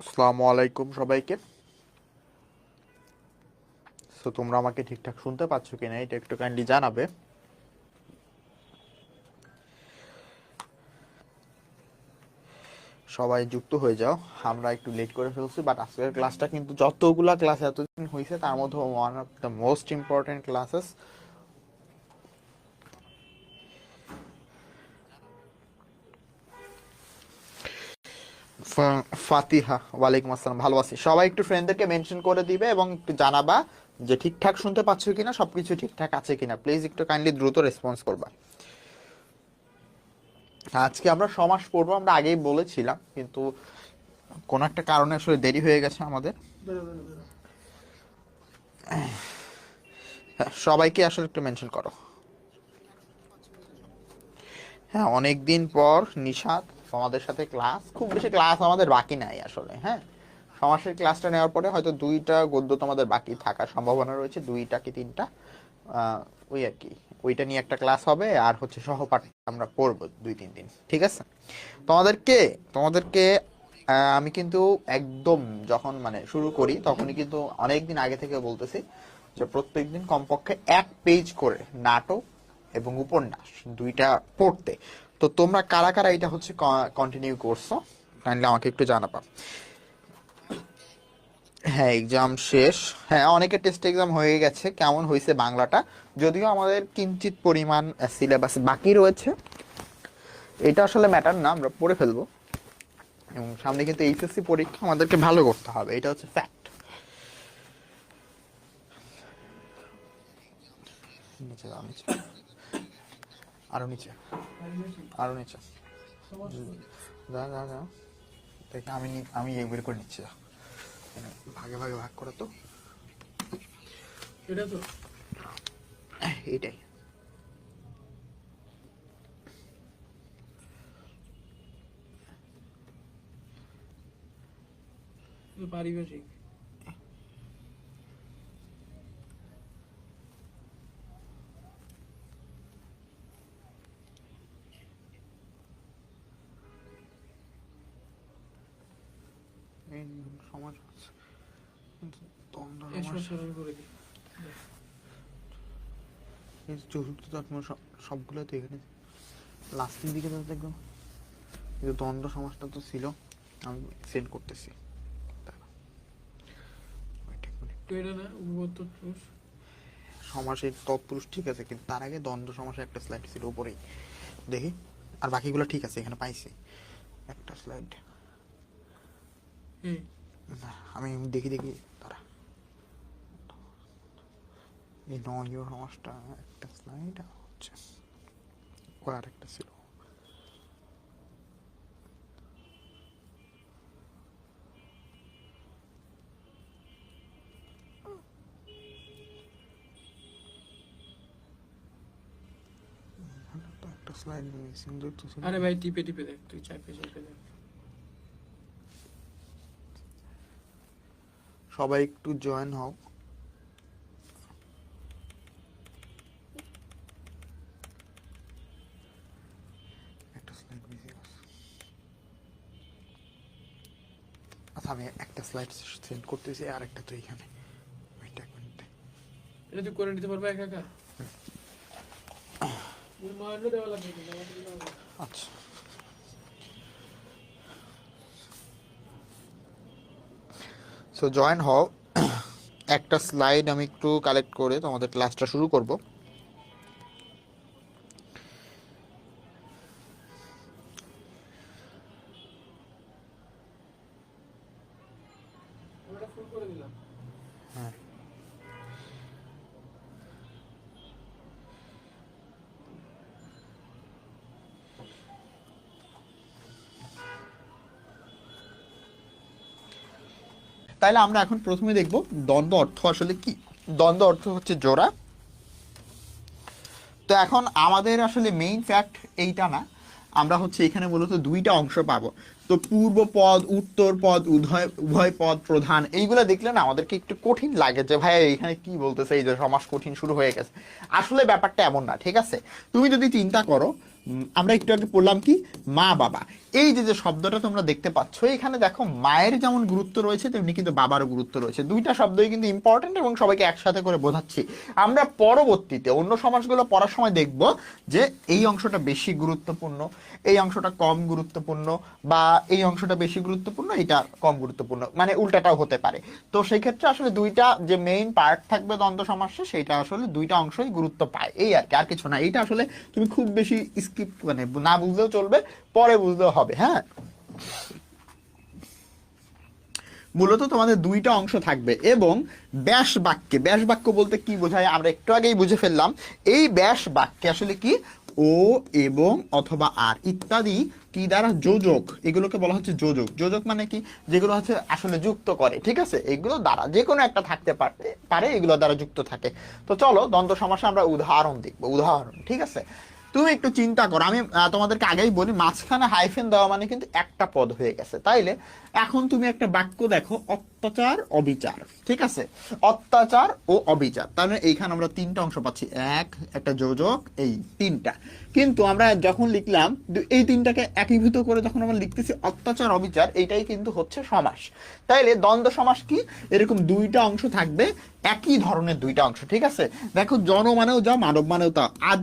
আসসালামু আলাইকুম সবাইকে। সো তোমরা আমাকে ঠিকঠাক শুনতে পাচ্ছ কিনা এটা একটু কাইন্ডলি জানাবে। সবাই যুক্ত হয়ে যাও। আমরা একটু লেট করে ফেলছি, বাট আজকের ক্লাসটা কিন্তু যতগুলা ক্লাস এতদিন হয়েছে তার মধ্যে one of the most important classes. Fatiha, ওয়ালাইকুম আসসালাম, ভালো আছি। সবাই একটু ফ্রেন্ডদেরকে মেনশন করে দিবে এবং একটু জানাবা যে ঠিকঠাক শুনতে পাচ্ছ কিনা, সবকিছু ঠিকঠাক আছে কিনা। প্লিজ একটু কাইন্ডলি দ্রুত রেসপন্স করবা। আজকে আমরা সমাস পড়বো, আমরা আগেই বলেছিলাম, কিন্তু কোন একটা কারণে আসলে দেরি হয়ে গেছে আমাদের। হ্যাঁ, সবাইকে আসলে একটু মেনশন করো। হ্যাঁ, অনেকদিন পর নিশাত তোমাদের সাথে ক্লাস, খুব বেশি ক্লাস আমাদের বাকি নাই আসলে। হ্যাঁ, সমাসের ক্লাসটা নেওয়ার পরে হয়তো দুইটা গদ্য তোমাদের বাকি থাকার সম্ভাবনা রয়েছে, দুইটা কি তিনটা। ওই আর কি, ওইটা নিয়ে একটা ক্লাস হবে, আর হচ্ছে সহপাঠ আমরা পড়বো 2-3 দিন, ঠিক আছে। তোমাদেরকে তোমাদেরকে আমি কিন্তু একদম যখন মানে শুরু করি তখনই কিন্তু অনেক দিন আগে থেকে বলতেছি যে প্রত্যেকদিন কমপক্ষে 1 পেজ করে নাটক এবং উপন্যাস দুইটা পড়তে। তো তোমরা কারা কারা এটা হচ্ছে কন্টিনিউ করছো কাইন্ডলি আমাকে একটু জানাবা। হ্যাঁ, এক্সাম শেষ। হ্যাঁ, অনেকের টেস্ট এক্সাম হয়ে গেছে। কেমন হয়েছে বাংলাটা? যদিও আমাদের কিঞ্চিত পরিমাণ সিলেবাস বাকি রয়েছে, এটা আসলে ম্যাটার না, আমরা পড়ে ফেলবো। এবং সামনে কিন্তু এইচএসসি পরীক্ষা, আমাদেরকে ভালো করতে হবে, এটা হচ্ছে ফ্যাক্ট। নিচে যাও, নিচে আরো নিচে, আরো নিচে যা যা যা। দেখে আমি বের করে নিচ্ছি, যা। ভাগে ভাগে ভাগ করে তো, এটা তো এইটাই। পারিভাষিক। এই সমাজ দ্বন্দ্ব এসব সমাস, সরল করে দিই। এই চতুর্থ তৎম সবগুলো তো এখানে লাস্টের দিকে তো দেখলাম, কিন্তু দ্বন্দ্ব সমাসটা তো ছিল। আমি সেন্ড করতেছি, তো এটা না উপপাদ্য পুরুষ। সমাসের তৎপুরুষ ঠিক আছে, কিন্তু তার আগে দ্বন্দ্ব সমাসের একটা স্লাইড ছিল উপরেই, দেখি। আর বাকিগুলো ঠিক আছে, এখানে পাইছি একটা স্লাইড। আমি দেখি দেখি তারা, এই নয় সমাসটা একটা স্লাইড হচ্ছে, ও আর একটা ছিল। একটা স্লাইড মিসিং দেখতেছি। আরে ভাই টিপে টিপে দেখ, তুই চাপে চাপে দেখ। সবাই একটু জয়েন হও। একটা স্লাইড মিসিং আছে। আচ্ছা, আমি একটা স্লাইড সেন্ড করতেছি, আর একটা তো এখানে। ওইটা এক মিনিট। এটা তুই করে নিতে পারবে একা একা? মান্য দেওয়া লাগবে কিন্তু আমাদের দেওয়া লাগবে। আচ্ছা, সো জয়েন হও। একটা স্লাইড আমি একটু কালেক্ট করে তোমাদের ক্লাসটা শুরু করব। ওটা ফুল করে দিলাম। হ্যাঁ, তাইলে আমরা এখন প্রথমে দেখব দ্বন্দ্ব অর্থ আসলে কি। দ্বন্দ্ব অর্থ হচ্ছে জোড়া। তো এখন আমাদের আসলে মেইন ফ্যাক্ট এইটা না, আমরা হচ্ছে এখানে মূলত দুইটা অংশ পাবো। তো পূর্ব পদ, উত্তর পদ, উভয় উভয় পদ, প্রধান, এইগুলো দেখলে না আমাদেরকে একটু কঠিন লাগে যে ভাই এখানে কি বলতেছে, এই যে সমাস কঠিন শুরু হয়ে গেছে। আসলে ব্যাপারটা এমন না, ঠিক আছে। তুমি যদি চিন্তা করো আমরা একটু আগে পড়লাম কি মা বাবা। এই যে যে শব্দটা তোমরা দেখতে পাচ্ছ এখানে দেখো, মায়ের যেমন গুরুত্ব রয়েছে তেমনি কিন্তু বাবারও গুরুত্ব রয়েছে। দুইটা শব্দই কিন্তু ইম্পর্টেন্ট এবং সবাইকে একসাথে করে বোঝাচ্ছি। আমরা পরবর্তীতে অন্য সমাসগুলো পড়ার সময় দেখব যে এই অংশটা বেশি গুরুত্বপূর্ণ, এই অংশটা কম গুরুত্বপূর্ণ, বা এই অংশটা বেশি গুরুত্বপূর্ণ, এটা কম গুরুত্বপূর্ণ, মানে উল্টাটাও হতে পারে। তো সেই ক্ষেত্রে আসলে দুইটা যে মেইন পার্ট থাকবে দ্বন্দ্ব সমাসে, সেটা আসলে দুইটা অংশই গুরুত্ব পায়, এই আর কি, আর কিছু না। এইটা আসলে তুমি খুব বেশি স্কিপ মানে না বুঝলেও চলবে, পরে বুঝলেও হবে। হ্যাঁ, মূলত তোমাদের দুইটা অংশ থাকবে। এবং ব্যাস বাক্যে, ব্যাস বাক্য বলতে কি বোঝায় আমরা একটু আগেই বুঝে ফেললাম। এই ব্যাস বাক্যে আসলে কি ও এবং অথবা আর ইত্যাদি কি দ্বারা যোজক, এগুলোকে বলা হচ্ছে যোজক। যোজক মানে কি, যেগুলো হচ্ছে আসলে যুক্ত করে, ঠিক আছে, এগুলো দ্বারা যে কোনো একটা থাকতে পারে, এগুলো দ্বারা যুক্ত থাকে। তো চলো দ্বন্দ্ব সমাসে আমরা উদাহরণ দেখবো। উদাহরণ, ঠিক আছে, তুমি একটু চিন্তা করো, আমি তোমাদেরকে আগেই বলি মাঝখানে হাইফেন দেওয়া মানে কিন্তু একটা পদ হয়ে গেছে। তাইলে এখন তুমি একটা বাক্য দেখো, অত্যাচার অবিচার, ঠিক আছে, অত্যাচার ও অবিচার, তাহলে এইখানে আমরা তিনটা অংশ পাচ্ছি, একটা যোজক, এই তিনটা। কিন্তু আমরা যখন লিখলাম এই তিনটাকে একীভূত করে যখন আমরা লিখতেছি অত্যাচার অবিচার, এইটাই কিন্তু হচ্ছে সমাস। তাইলে দ্বন্দ্ব সমাস কি, এরকম দুইটা অংশ থাকবে, একই ধরনের দুইটা অংশ, ঠিক আছে। দেখো জন মানেও যা, মানব মানেও তা, আজ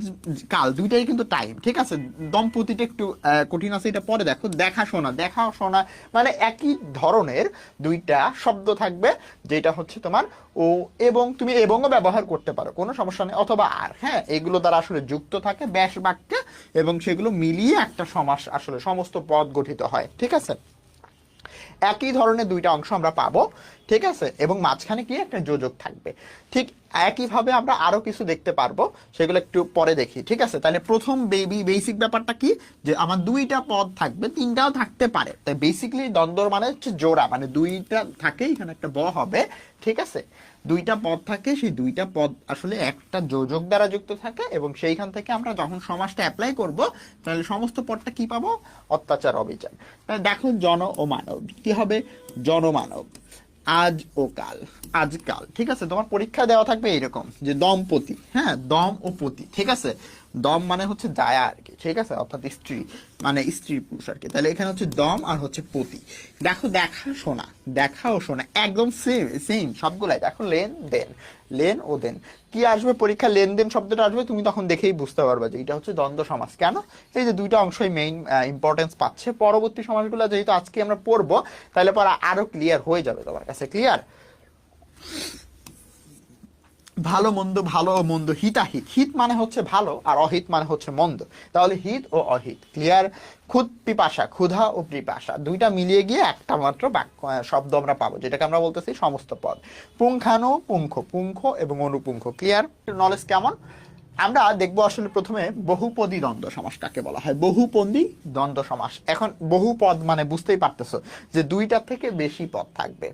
কাল দুইটাই কিন্তু টাইম, ঠিক আছে। দম্পতিটা একটু কঠিন আছে, এটা পরে দেখো। দেখাশোনা, দেখাশোনা মানে একই ধরনের দুইটা শব্দ থাকবে, যেটা হচ্ছে তোমার ও এবং, তুমি এবংও ব্যবহার করতে পারো, কোনো সমস্যা নেই, অথবা আর। হ্যাঁ, এগুলো দ্বারা আসলে যুক্ত থাকে ব্যাস বাক্যে, এবং সেগুলো মিলিয়ে একটা সমাস আসলে সমস্ত পদ গঠিত হয়, ঠিক আছে। একই ধরনের দুইটা অংশ আমরা পাবো, ঠিক আছে, এবং মাঝখানে কি একটা যোজক থাকবে। ঠিক একইভাবে আমরা আরো কিছু দেখতে পারবো, সেগুলো একটু পরে দেখি, ঠিক আছে। তাহলে প্রথম বেসিক ব্যাপারটা কি, যে আমার দুইটা পদ থাকবে, তিনটাও থাকতে পারে। তাই বেসিক্যালি দ্বন্দ্ব মানে হচ্ছে জোড়া, মানে দুইটা থাকে, এখানে একটা ব হবে, ঠিক আছে। দুইটা পদ থাকে, সেই দুইটা পদ আসলে একটা যোজক দ্বারা যুক্ত থাকে, এবং সেইখান থেকে আমরা যখন সমাসটা অ্যাপ্লাই করব, তাহলে সমস্ত পদটা কি পাবো, অত্যাচার অবিচার। তাহলে দেখো জন ও মানব, কি হবে, জনমানব, আজ ও কাল, আজকাল, ঠিক আছে। তোমার পরীক্ষা দেওয়া থাকবে এইরকম যে দম্পতি, হ্যাঁ, দম ও পতি, ঠিক আছে। দম মানে হচ্ছে জায়া আর কি, ঠিক আছে, অর্থাৎ স্ত্রী, মানে স্ত্রী পুরুষ আর কি। তাহলে এখানে হচ্ছে দম আর হচ্ছে পতি। দেখো দেখা শোনা, দেখা ও শোনা একদম সেম সেম সবগুলাই। দেখো লেন দেন, লেন ও দেন, কি আসবে পরীক্ষা, লেনদেন শব্দটা আসবে, তুমি তখন দেখেই বুঝতে পারবে যে এটা হচ্ছে দ্বন্দ্ব সমাস। কেন, এই যে দুইটা অংশই মেইন ইম্পর্টেন্স পাচ্ছে। পরবর্তী সমাসগুলো যেহেতু আজকে আমরা পড়বো, তাহলে পরে আরো ক্লিয়ার হয়ে যাবে তোমার কাছে, ক্লিয়ার। ভালো মন্দ, ভালো ও মন্দ, হিতাহিত, হিত মানে হচ্ছে ভালো আর অহিত মানে হচ্ছে মন্দ, তাহলে হিত ও অহিত, ক্লিয়ার। ক্ষুদ পিপাসা, ক্ষুধা ও পিপাসা, দুইটা মিলিয়ে গিয়ে একটা মাত্র বাক্য শব্দ আমরা পাবো, যেটাকে আমরা বলতেছি সমস্ত পদ। পুঙ্খানু পুঙ্খ, পুঙ্খ এবং অনুপুঙ্খ, ক্লিয়ার। নলেজ কেমন, আমরা দেখবো আসলে প্রথমে বহুপদী দ্বন্দ্ব সমাস কাকে বলা হয়। বহুপদী দ্বন্দ্ব সমাস, এখন বহুপদ মানে বুঝতেই পারতেছো যে দুইটা থেকে বেশি পদ থাকবে,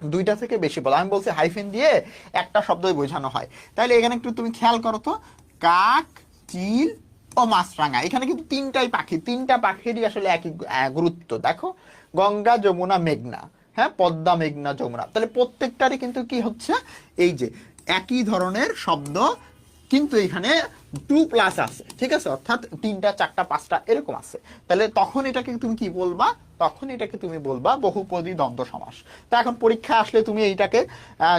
দুইটা থেকে বেশি পদ। আমি বলছি হাইফেন দিয়ে একটা শব্দই বোঝানো হয়। তাহলে এখানে একটু তুমি খেয়াল করো তো, কাক, চিল ও মাছরাঙা, এখানে কিন্তু তিনটাই পাখি, তিনটা পাখিরই আসলে একই গুরুত্ব। দেখো গঙ্গা, যমুনা, মেঘনা, হ্যাঁ, পদ্মা, মেঘনা, যমুনা, তাহলে প্রত্যেকটারই কিন্তু কি হচ্ছে, এই যে একই ধরনের শব্দ, কিন্তু এখানে টু প্লাস আছে, ঠিক আছে, অর্থাৎ তিনটা, চারটা, পাঁচটা এরকম আছে। তাহলে তখন এটাকে তুমি কি বলবা, তখন এটাকে তুমি বলবা বহুপদী দ্বন্দ্ব সমাস। তা এখন পরীক্ষা আসলে তুমি এইটাকে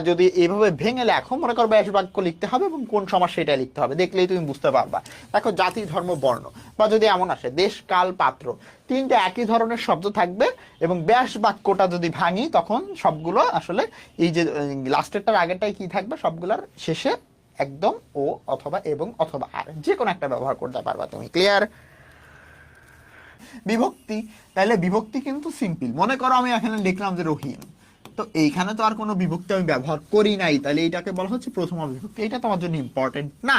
যদি এইভাবে ভেঙে লেখো, মনে করো ব্যাস বাক্য লিখতে হবে এবং কোন সমাস সেটা লিখতে হবে, দেখলেই তুমি বুঝতে পারবা। দেখো জাতি, ধর্ম, বর্ণ, বা যদি এমন আসে দেশ, কাল, পাত্র, তিনটা একই ধরনের শব্দ থাকবে, এবং ব্যাস বাক্যটা যদি ভাঙি তখন সবগুলো আসলে এই যে লাস্টেরটার আগেরটাই কি থাকবে, সবগুলোর শেষে একদম ও অথবা এবং অথবা আর, যে কোনো একটা ব্যবহার করতে পারবা তুমি, ক্লিয়ার। বিভক্তি, তাহলে বিভক্তি কিন্তু সিম্পল। মনে করো আমি এখানে লিখলাম যে রহিম, তো এইখানে তো আর কোনো বিভক্তি আমি ব্যবহার করি নাই, তাহলে এইটাকে বলা হচ্ছে প্রথমা বিভক্তি, এটা তোমার জন্য ইম্পর্টেন্ট না।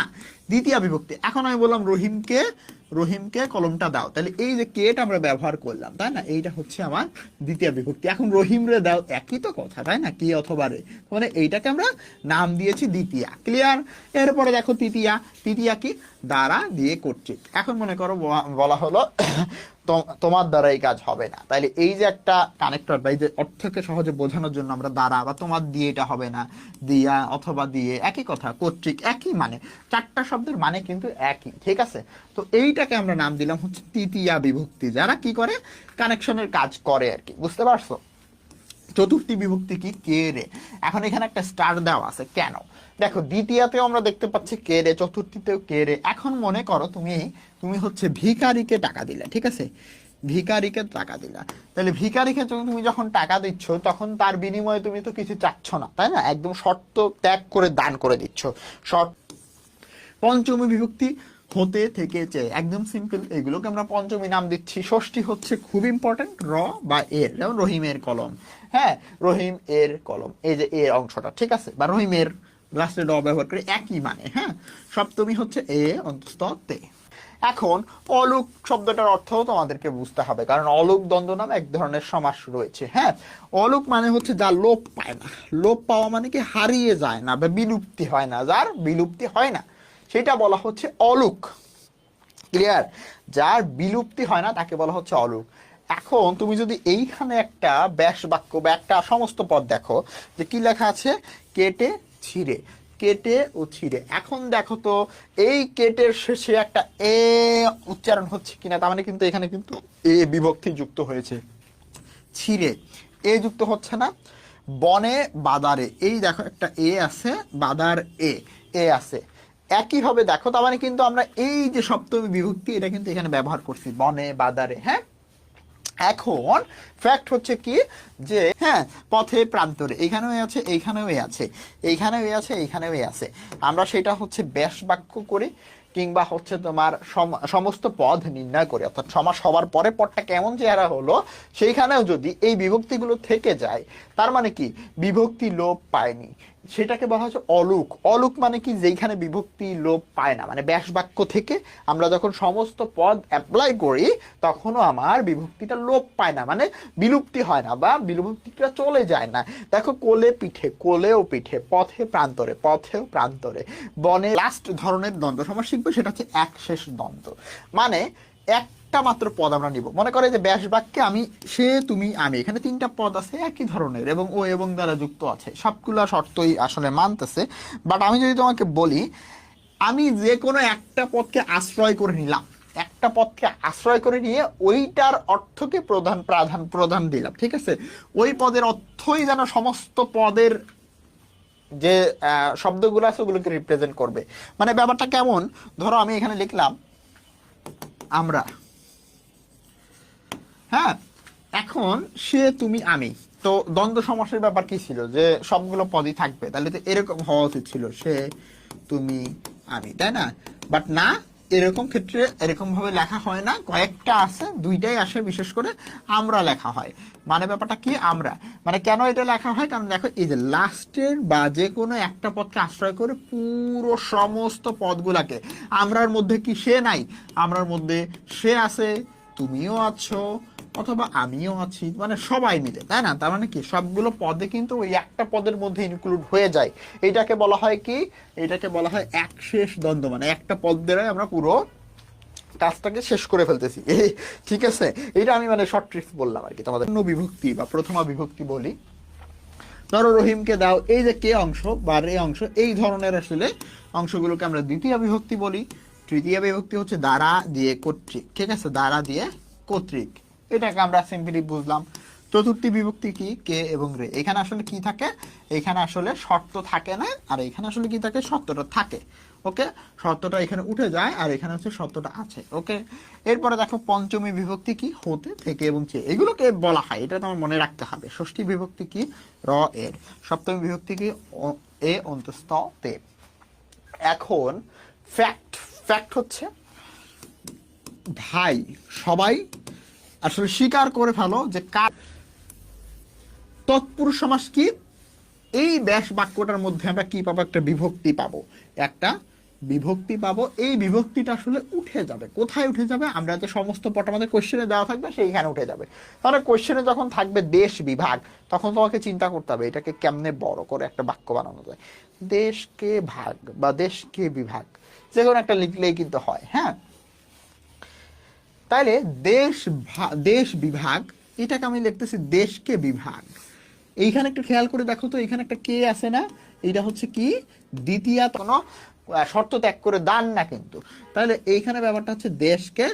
দ্বিতীয় বিভক্তি, এখন আমি বললাম রহিমকে, রহিমকে কলমটা দাও, তাহলে এই যে কেটা আমরা ব্যবহার করলাম, তাই না, এইটা হচ্ছে আমার দ্বিতীয় বিভক্তি। এখন রহিম রে দাও, একই তো কথা, তাই না, কে অথবা রে, মানে এইটাকে আমরা নাম দিয়েছি দ্বিতীয়া, ক্লিয়ার। এরপরে দেখো তৃতীয়া, তৃতীয়া কি, দ্বারা দিয়ে কর্তৃক। এখন মনে করো বলা হলো তোমার দ্বারা এই কাজ হবে না। তাইলে এই যে একটা কানেক্টর বা এই যে অর্থকে সহজে বোঝানোর জন্য আমরা দ্বারা বা তোমার দিয়ে এটা হবে না, দিয়া অথবা দিয়ে একই কথা, কর্তৃক একই মানে, চারটা শব্দের মানে কিন্তু একই, ঠিক আছে। তো এইটাকে আমরা নাম দিলাম হচ্ছে তৃতীয়া বিভক্তি, যারা কি করে কানেকশনের কাজ করে আর কি, বুঝতে পারছো। চতুর্থী বিভক্তি কি, কে রে। এখন এখানে একটা স্টার দেওয়া আছে কেন, দেখো দ্বিতীয়তেও আমরা দেখতে পাচ্ছি কে রে, চতুর্থীতেও কে রে। এখন মনে করো তুমি তুমি হচ্ছে ভিখারিকে টাকা দিলে, ঠিক আছে, ভিখারিকে টাকা দিলা, তাহলে ভিখারিকে তুমি যখন টাকা দিচ্ছ তখন তার বিনিময়ে তুমি তো কিছু চাচ্ছ না, তাই না, একদম শর্ত ত্যাগ করে দান করে দিচ্ছ। শর্ত পঞ্চমী বিভক্তি হতে থেকে চেয়ে, একদম সিম্পল, এগুলোকে আমরা পঞ্চমী নাম দিচ্ছি। ষষ্ঠী হচ্ছে খুব ইম্পর্টেন্ট, র বা এর, যেমন রহিমের কলম, হ্যাঁ রহিম এর কলম, এই যে এর অংশটা, ঠিক আছে, বা রহিমের লাস্টে ড ব্যবহার করে একই মানে, হ্যাঁ। সপ্তমী হচ্ছে এ অন্তস্থ তে। এখন অলুক শব্দটার অর্থ তোমাদেরকে বুঝতে হবে, কারণ অলুক দ্বন্দ্ব নামে এক ধরনের সমাস রয়েছে, হ্যাঁ। অলুক মানে হচ্ছে যা লোপ পায় না, লোপ পাওয়া মানে কি হারিয়ে যায় না বা বিলুপ্তি হয় না, যার বিলুপ্তি হয় না সেটা বলা হচ্ছে অলুক, ক্লিয়ার। যার বিলুপ্তি হয় না তাকে বলা হচ্ছে অলুক। এখন তুমি যদি এইখানে একটা ব্যাস বাক্য বা একটা সমস্ত পদ দেখো, যে কি লেখা আছে, কেটে ছিঁড়ে, কেটে ও ছিঁড়ে। এখন দেখো তো এই কেটের শেষে একটা এ উচ্চারণ হচ্ছে কিনা, তার মানে কিন্তু এখানে কিন্তু এ বিভক্তি যুক্ত হয়েছে। ছিঁড়ে এ যুক্ত হচ্ছে না। বনে বাদারে, এই দেখো একটা এ আছে, বাদার এ, এ আছে, একইভাবে দেখো, তার মানে কিন্তু আমরা এই যে সপ্তমী বিভক্তি এটা কিন্তু এখানে ব্যবহার করছি, বনে বাদারে, হ্যাঁ। এখন ফ্যাক্ট হচ্ছে কি, যে হ্যাঁ পথে প্রান্তরে, এইখানেও আছে, এইখানেও আছে, এইখানেও আছে, এইখানেও আছে, আমরা সেটা হচ্ছে ব্যাস বাক্য করি, কিংবা হচ্ছে তোমার সমস্ত পদ নির্ণয় করি, অর্থাৎ সমাস হওয়ার পরে পদটা কেমন চেহারা হলো সেইখানেও যদি এই বিভক্তিগুলো থেকে যায়, তার মানে কি বিভক্তি লোপ পায়নি, সেটাকে বলা হচ্ছে অলুক। অলুক মানে কি, যেখানে বিভক্তি লোপ পায় না, মানে ব্যাস বাক্য থেকে আমরা যখন সমস্ত পদ অ্যাপ্লাই করি তখনও আমার বিভক্তিটা লোপ পায় না, মানে বিলুপ্তি হয় না বা বিলুপ্তিটা চলে যায় না। দেখো কোলে পিঠে, কোলেও পিঠে, পথে প্রান্তরে, পথেও প্রান্তরে, বনে। লাস্ট ধরনের দ্বন্দ্ব সমাস শিখবো, সেটা হচ্ছে এক শেষ দ্বন্দ্ব, মানে একটা মাত্র পদ আমরা নিব, মনে করে যে ব্যাস বাক্যে আমি, সে, তুমি, আমি, এখানে তিনটা পদ আছে একই ধরনের এবং ও এবং দ্বারা যুক্ত আছে, সবগুলা শর্তই আসলে মানতেছে। বাট আমি যদি তোমাকে বলি, আমি যে কোনো একটা পদকে আশ্রয় করে নিলাম, একটা পদকে আশ্রয় করে নিয়ে ওইটার অর্থকে প্রধান দিলাম, ঠিক আছে, ওই পদের অর্থই যেন সমস্ত পদের যে শব্দগুলো আছে ওগুলোকে রিপ্রেজেন্ট করবে। মানে ব্যাপারটা কেমন, ধরো আমি এখানে লিখলাম আমরা, হ্যাঁ, এখন সে, তুমি, আমি, তো দ্বন্দ্ব সমাসের ব্যাপার কি ছিল, যে সবগুলো পদই থাকবে, তাহলে তো এরকম হওয়া উচিত ছিল, সে, তুমি, আমি, তাই না। বাট না, এরকম ক্ষেত্রে এরকম ভাবে লেখা হয় না, কয়েকটা আছে, দুইটাই আসে, বিশেষ করে আমরা লেখা হয়। মানে ব্যাপারটা কি, আমরা মানে কেন এটা লেখা হয়, কারণ দেখো এই যে লাস্টের বা যে কোনো একটা পদকে আশ্রয় করে পুরো সমস্ত পদগুলাকে, আমরার মধ্যে কি সে নাই, আমরার মধ্যে সে আছে, তুমিও আছো, অথবা আমিও আছি, মানে সবাই মিলে, তাই না, তার মানে কি সবগুলো পদে কিন্তু ওই একটা পদের মধ্যে ইনক্লুড হয়ে যায়। এটাকে বলা হয় কি, এটাকে বলা হয় এক শেষ দ্বন্দ্ব, মানে একটা পদ দ্বারাই আমরা পুরো কাজটাকে শেষ করে ফেলতেছি, ঠিক আছে। এটা আমি মানে শর্ট ট্রিক্স বললাম আর কি তোমাদের। বিভক্তি বা প্রথমা বিভক্তি বলি, ধরো রহিমকে দাও, এই যে কে অংশ বা রে অংশ, এই ধরনের আসলে অংশগুলোকে আমরা দ্বিতীয় বিভক্তি বলি। তৃতীয় বিভক্তি হচ্ছে দ্বারা দিয়ে কর্তৃক, ঠিক আছে, দ্বারা দিয়ে কর্তৃক, এটাকে আমরা সিম্পলি বুঝলাম। চতুর্থী বিভক্তি কি, কে এবং রে, এখানে আসলে কি থাকে, এখানে আসলে শর্ত থাকে না, আর এখানে আসলে কি থাকে, শর্তটা থাকে, ওকে, শর্তটা এখানে উঠে যায় আর এখানে হচ্ছে শর্তটা আছে, ওকে। এরপরে দেখো পঞ্চমী বিভক্তি কি, হতে থেকে এবং চেয়ে, এগুলোকে বলা হয়, এটা তোমার মনে রাখতে হবে। ষষ্ঠী বিভক্তি কি, র এর। সপ্তমী বিভক্তি কি, এ অন্তস্থ তে। এখন ফ্যাক্ট, ফ্যাক্ট হচ্ছে ভাই সবাই আসলে স্বীকার করে ফেলো যে কার। তৎপুরুষ সমাস কি, এই ব্যাস বাক্যটার মধ্যে আমরা কি পাবো, একটা বিভক্তি পাবো, একটা বিভক্তি পাবো। এই বিভক্তিটা আসলে উঠে যাবে, কোথায় উঠে যাবে, আমরা যে সমস্ত পট আমাদের কোশ্চেনে দেওয়া থাকবে সেইখানে উঠে যাবে। তাহলে কোশ্চেনে যখন থাকবে দেশ বিভাগ, তখন তোমাকে চিন্তা করতে হবে এটাকে কেমনে বড় করে একটা বাক্য বানানো যায়। দেশকে ভাগ বা দেশকে বিভাগ, যে কোনো একটা লিখলেই কিন্তু হয়, হ্যাঁ। তাইলে দেশ বিভাগ, এটাকে আমি লিখতেছি দেশকে বিভাগ। এইখানে একটু খেয়াল করে দেখো তো, এখানে একটা কে আছে না, এটা হচ্ছে কি দ্বিতীয় কোনো শর্ত ত্যাগ করে দান না কিন্তু। তাহলে এইখানে ব্যাপারটা হচ্ছে দেশকে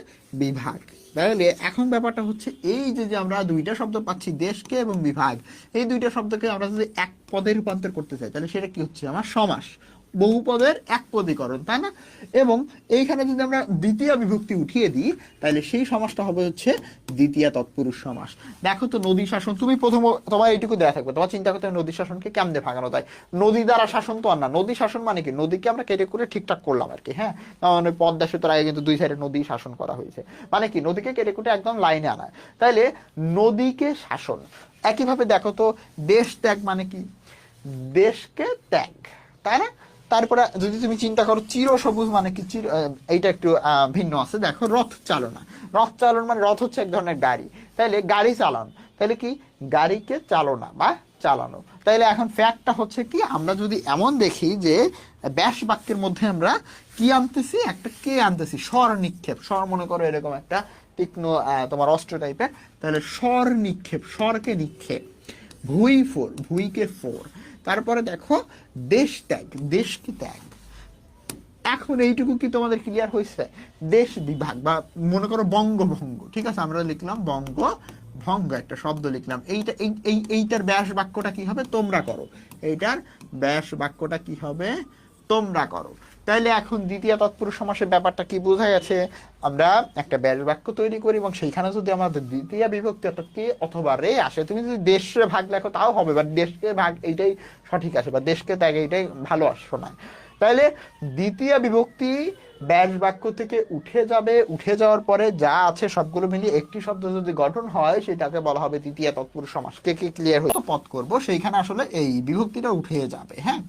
বিভাগ। তাহলে এখন ব্যাপারটা হচ্ছে এই যে যে আমরা দুইটা শব্দ পাচ্ছি দেশকে এবং বিভাগ, এই দুইটা শব্দকে আমরা যদি এক পদে রূপান্তর করতে চাই তাহলে সেটা কি হচ্ছে আমার সমাস, বহুপদের এক পদীকরণ, তাই না? এবং এইখানে যদি আমরা দ্বিতীয় বিভক্তি উঠিয়ে দিই তাহলে সেই সমাসটা হবে হচ্ছে দ্বিতীয় তৎপুরুষ সমাস। দেখো তো নদী শাসন, তুমি প্রথম তোমার এইটুকু দেয়া থাকবে, তোমার চিন্তা করতে হবে নদী শাসনকে কেমনে ভাঙানো যায়। নদী দ্বারা শাসন তো আর না, নদী শাসন মানে কি নদীকে আমরা কেটে করে ঠিকঠাক করলাম আর কি, হ্যাঁ। মানে পদ্মা সেতুর আগে কিন্তু দুই সাইডে নদী শাসন করা হয়েছে, মানে কি নদীকে কেটে কুটে একদম লাইনে আনা। তাইলে নদীকে শাসন। একইভাবে দেখো তো দেশ ত্যাগ মানে কি দেশকে ত্যাগ, তাই না? তারপরে যদি তুমি চিন্তা করো চির সবুজ মানে কি, এইটা একটু ভিন্ন আছে। দেখো রথ চালনা, রথ চালন মানে রথ হচ্ছে এক ধরনের গাড়ি, তাইলে গাড়ি চালান, তাইলে কি গাড়িকে চালনা বা চালানো। তাইলে এখন ফ্যাক্টটা হচ্ছে কি আমরা যদি এমন দেখি যে ব্যাস বাক্যের মধ্যে আমরা কি আনতেছি, একটা কে আনতেছি, স্বর নিক্ষেপ, স্বর মনে করো এরকম একটা তীক্ষ্ণ তোমার অস্ত্র টাইপের, তাহলে স্বর নিক্ষেপ, স্বরকে নিক্ষেপ। ভুই ফোর, ভুইকে ফোর। তারপরে দেখো দেশ ত্যাগ, দেশকে ত্যাগ। এখন এইটুকু কি তোমাদের ক্লিয়ার হয়েছে? দেশ বিভাগ বা মনে করো বঙ্গভঙ্গ, ঠিক আছে, আমরা লিখলাম বঙ্গভঙ্গ, একটা শব্দ লিখলাম। এইটার ব্যাস বাক্যটা কি হবে, তোমরা করো। এইটার ব্যাস বাক্যটা কি হবে, তোমরা করো। তাইলে এখন দ্বিতীয় তৎপুরুষ সমাসের ব্যাপারটা কি বোঝা গেছে, আমরা একটা ব্যাস বাক্য তৈরি করি এবং সেইখানে যদি আমাদের দ্বিতীয় বিভক্তি অর্থাৎ কে অথবা রে আসে, তুমি যদি দেশে ভাগ লেখো তাও হবে, বা দেশকে ভাগ এইটাই সঠিক আসে, বা দেশকে ত্যাগ এইটাই ভালো শোনায়। তাইলে দ্বিতীয় বিভক্তি ব্যাস বাক্য থেকে উঠে যাবে, উঠে যাওয়ার পরে যা আছে সবগুলো মিলিয়ে একটি শব্দ যদি গঠন হয় সেটাকে বলা হবে দ্বিতীয় তৎপুরুষ সমাস। কে কে ক্লিয়ার হয়ে পদ করবো সেইখানে আসলে এই বিভক্তিটা উঠে যাবে। হ্যাঁ,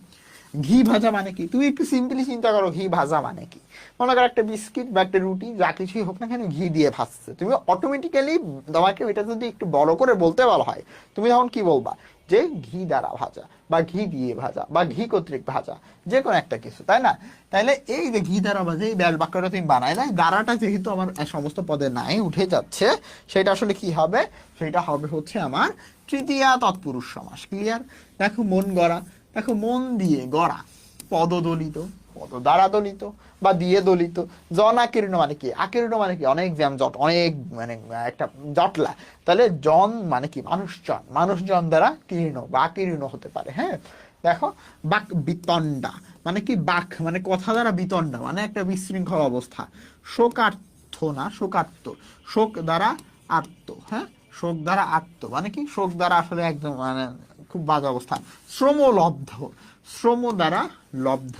ঘি ভাজা মানে কি, তুমি একটু সিম্পলি চিন্তা করো ঘি ভাজা মানে কি। মনে করো একটা বিস্কিট বা একটা রুটি যা কিছুই হোক না কেন ঘি দিয়ে ভাজছে, তুমি অটোমেটিক্যালি তোমাকে ওইটা যদি একটু বড় করে বলতে বলা হয় তুমি তখন কি বলবা, যে ঘি দ্বারা ভাজা বা ঘি দিয়ে ভাজা বা ঘি কর্তৃক ভাজা, যে কোনো একটা কিছু, তাই না? তাইলে এই যে ঘি দ্বারা ভাজা এই ব্যাস বাক্যটা তুমি বানাই না, দ্বারাটা যেহেতু আমার সমস্ত পদে নাই উঠে যাচ্ছে, সেটা আসলে কি হবে, সেটা হবে হচ্ছে আমার তৃতীয়া তৎপুরুষ সমাস। ক্লিয়ার? দেখো মন গড়া, দেখো মন দিয়ে গড়া, পদদলিত, পদ দ্বারা দলিত বা দিয়ে দলিত। জন আকীর্ণ মানে কি, আকীর্ণ মানে কি অনেক জ্যাম জট, অনেক মানে একটা জটলা। তাহলে জন মানে কি মানুষজন, মানুষজন দ্বারা কীর্ণ বা আকীর্ণ হতে পারে। হ্যাঁ, দেখো বাক বিতণ্ডা মানে কি, বাক মানে কথা দ্বারা, বিতণ্ডা মানে একটা বিশৃঙ্খল অবস্থা। শোকার্থ না শোকার্ত, শোক দ্বারা আত্ম, হ্যাঁ শোক দ্বারা আত্ম মানে কি শোক দ্বারা আসলে একদম মানে খুব বাজে অবস্থা। শ্রমলব্ধ, শ্রম দ্বারা লব্ধ।